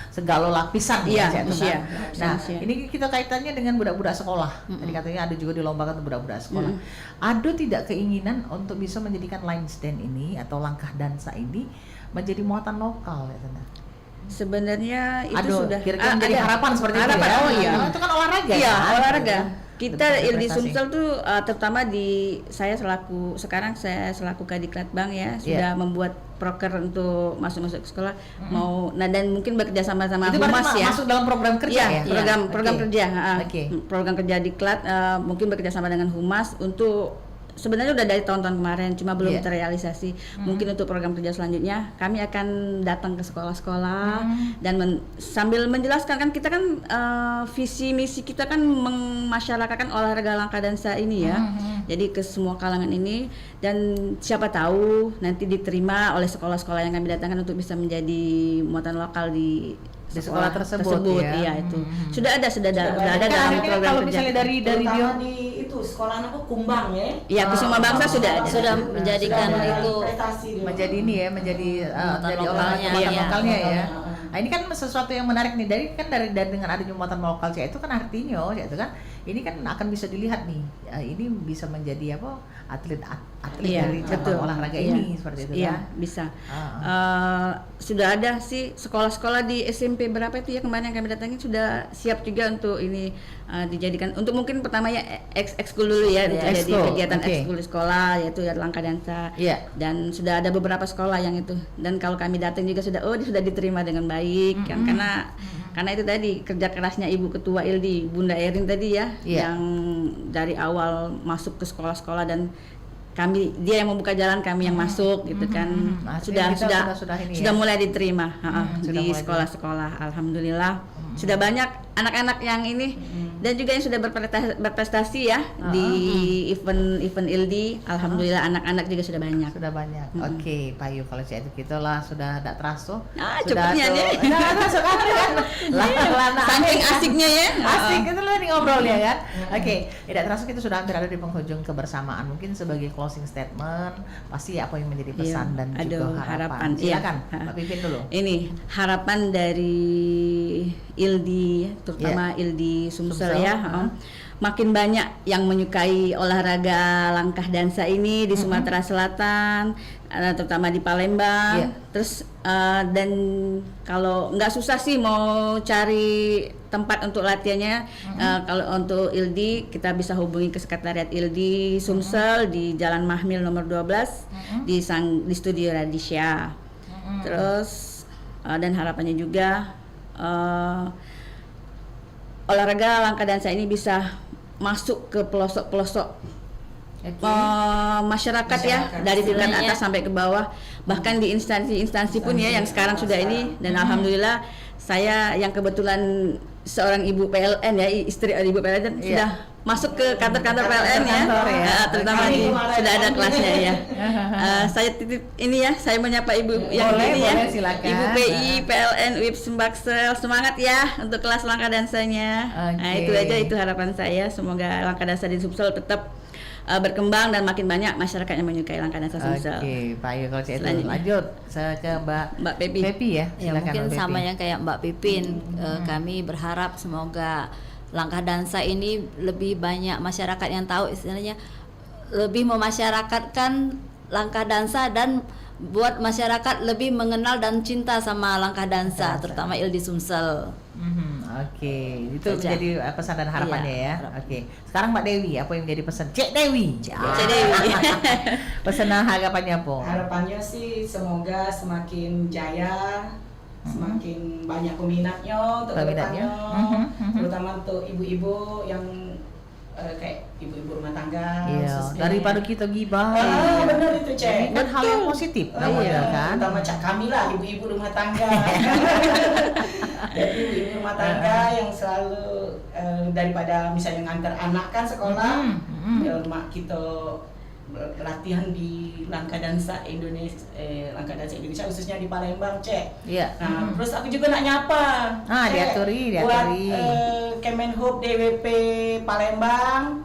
segala lapisan Nah ini kita kaitannya dengan budak-budak sekolah. Tadi katanya ada juga dilombakan untuk budak-budak sekolah. Ada tidak keinginan untuk bisa menjadikan line dance ini atau langkah dansa ini menjadi muatan lokal ya? Sebenarnya itu sudah jadi harapan seperti itu ya. Itu kan olahraga. Iya, olahraga. Kita ILDI Sumsel tuh terutama saya selaku Kadiklat Bank ya sudah membuat proker untuk masuk sekolah dan mungkin bekerja sama Humas ya. Masuk dalam program kerja ya. Program kerja. Program kerja Diklat mungkin bekerja sama dengan Humas untuk sebenarnya udah dari tahun-tahun kemarin, cuma belum Iya. terrealisasi. Mungkin untuk program kerja selanjutnya kami akan datang ke sekolah-sekolah dan sambil menjelaskan, kan kita kan visi misi kita kan memasyarakatkan olahraga langkah dansa ini ya. Jadi ke semua kalangan ini, dan siapa tahu nanti diterima oleh sekolah-sekolah yang kami datangkan untuk bisa menjadi muatan lokal di sekolah tersebut, ya. Iya itu. Sudah ada Sudah dalam ada. program Kalau kerja. misalnya dari Terutama Dio di itu sekolah anakku Kumbang ya. Iya, Kusuma Bangsa sudah ada. Sudah menjadikan Sudah ada itu prestasi dia. menjadi ini ya, menjadi jadi lokalnya, olahraga iya. lokalnya ya. Heeh. Nah, ini kan sesuatu yang menarik nih, dari dengan adanya muatan lokal itu kan artinya itu kan ini kan akan bisa dilihat nih, ini bisa menjadi apa, atlet Iya, dari cabang betul. olahraga Iya. ini seperti itu Iya, kan. bisa. Ah. Sudah ada sih sekolah-sekolah di SMP berapa itu ya kemarin yang kami datangi sudah siap juga untuk ini dijadikan untuk mungkin pertama ya ekskul dulu ya, Iya, jadi ekskul, kegiatan oke. ekskul di sekolah yaitu ya langkah dansa. Iya. Dan sudah ada beberapa sekolah yang itu, dan kalau kami datang juga sudah sudah diterima dengan baik kan, karena itu tadi kerja kerasnya Ibu Ketua ILDI Bunda Erin tadi ya, Iya. yang dari awal masuk ke sekolah-sekolah dan dia yang membuka jalan, kami yang masuk gitu kan. Artinya kita sudah ini ya. mulai diterima sudah di mulai sekolah-sekolah. Alhamdulillah sudah banyak anak-anak yang ini dan juga yang sudah berprestasi ya di event ILDI. Alhamdulillah anak-anak juga sudah banyak. Sudah banyak. Oke, Pak Yu, kalau saya itu kita lah sudah tidak terasa. Cepetnya nih. Sudah terasa kan? Lana Saking asiknya ya. Asik itu loh nih ngobrolnya kan. Oke, tidak terasa kita sudah hampir ada di penghujung kebersamaan. Mungkin sebagai closing statement, pasti apa yang menjadi pesan Iya, dan aduh, juga harapan. Silakan, iya. Mbak Pipin dulu. Ini harapan dari ILDI, terutama ILDI Sumsel ya. Makin banyak yang menyukai olahraga langkah dansa ini di Sumatera Selatan, terutama di Palembang. Iya. Terus dan kalau nggak susah sih mau cari tempat untuk latihannya. Kalau untuk ILDI kita bisa hubungi ke sekretariat ILDI Sumsel di Jalan Mahmil nomor 12 di Studio Radisya. Terus dan harapannya juga olahraga langkah dansa ini bisa masuk ke pelosok-pelosok masyarakat ya, dari tingkat atas sampai ke bawah, bahkan di instansi-instansi pun ya yang sekarang sudah ini. Dan alhamdulillah saya yang kebetulan seorang ibu PLN ya, istri ibu PLN sudah masuk ke kantor-kantor PLN ya, terutama sudah ada kelasnya ya. Saya titip ini ya, saya menyapa ibu yang ini ya, silakan. Ibu PI PLN UIP Sumbaksel, semangat ya untuk kelas langkah dansanya. Nah itu aja, itu harapan saya, semoga langkah dansa di Sumsel tetap berkembang dan makin banyak masyarakat yang menyukai langkah dansa Sumsel. Oke, Pak Yu, kalau saya itu lanjut saya ke Mbak Pepi. Pepi ya. Ya, Silakan, mungkin Mbak sama Pepi. yang kayak Mbak Pipin. Kami berharap semoga langkah dansa ini lebih banyak masyarakat yang tahu, istilahnya lebih memasyarakatkan langkah dansa dan buat masyarakat lebih mengenal dan cinta sama langkah dansa, terutama ILDI Sumsel. Oke, itu Saja. menjadi pesan dan harapannya Iya, ya. Oke, sekarang Mbak Dewi, apa yang menjadi pesan? Cek Dewi. Cek Dewi. Pesan harapannya apa? Harapannya sih semoga semakin jaya, semakin banyak peminatnya untuk Peminatnya. kedepannya, terutama untuk ibu-ibu yang kayak ibu-ibu rumah tangga. Iya, khususnya. daripada kita gibah. Benar itu Cek. Kan hal yang positif namanya kan. Terutama Cak kami lah, ibu-ibu rumah tangga. Jadi ibu-ibu rumah tangga yang selalu daripada misalnya ngantar anak kan sekolah, ya mak kita latihan di langkah dansa Indonesia, khususnya di Palembang, Cek. Iya. Nah, terus aku juga nak nyapa. Cek, diaturi. Buat Kemenhub DWP Palembang.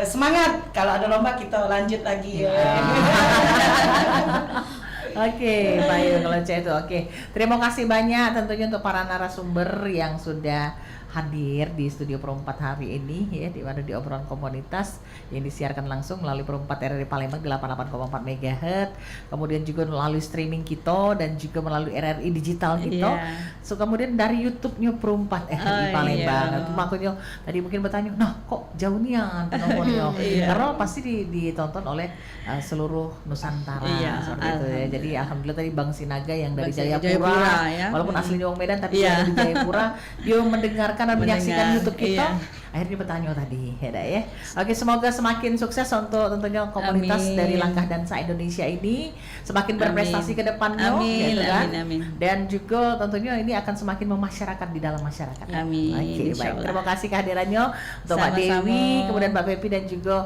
Semangat, kalau ada lomba kita lanjut lagi ya. Oke, baik kalau saya itu oke. Terima kasih banyak tentunya untuk para narasumber yang sudah hadir di Studio Perempat hari ini ya, di mana di obrolan komunitas yang disiarkan langsung melalui Perempat RRI Palembang di 88,4 MHz, kemudian juga melalui streaming kita dan juga melalui RRI digital kita. So kemudian dari YouTube-nya Perempat RRI Palembang. Itu makanya tadi mungkin bertanya, "Nah, kok jauh nian nomornya?" Karena pasti ditonton oleh seluruh Nusantara seperti itu ya. Jadi alhamdulillah tadi Bang Sinaga yang dari Jayapura, ya. walaupun aslinya orang Medan tapi dia dari Jayapura, dia mendengarkan dan menyaksikan YouTube kita. akhirnya bertanya tadi ya. Oke, semoga semakin sukses untuk tentunya komunitas Amin. dari Langkah Dansa Indonesia ini semakin berprestasi ke depannya, Amin, gitu kan? amin, amin. Dan juga tentunya ini akan semakin memasyarakat di dalam masyarakat. Amin, Oke, insya baik. Allah. Terima kasih kehadirannya untuk Mbak Sama-sama. Dewi, kemudian Mbak Pepi dan juga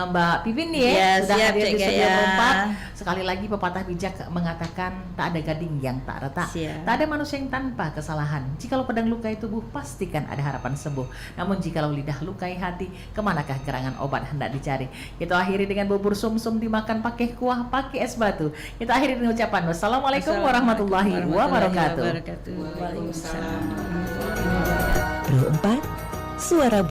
Mbak Pipin nih ya, Ya, sudah siap, hadir di Cik studio Gaya. 4. Sekali lagi pepatah bijak mengatakan tak ada gading yang tak retak. Siap. Tak ada manusia yang tanpa kesalahan. Jikalau pedang lukai tubuh, pastikan ada harapan sembuh. Namun jikalau lidah lukai hati, kemanakah gerangan obat hendak dicari? Kita akhiri dengan bubur sum-sum dimakan pakai kuah, pakai es batu. Kita akhiri dengan ucapan wassalamualaikum warahmatullahi wabarakatuh. Waalaikumsalam. Pro 4 Suara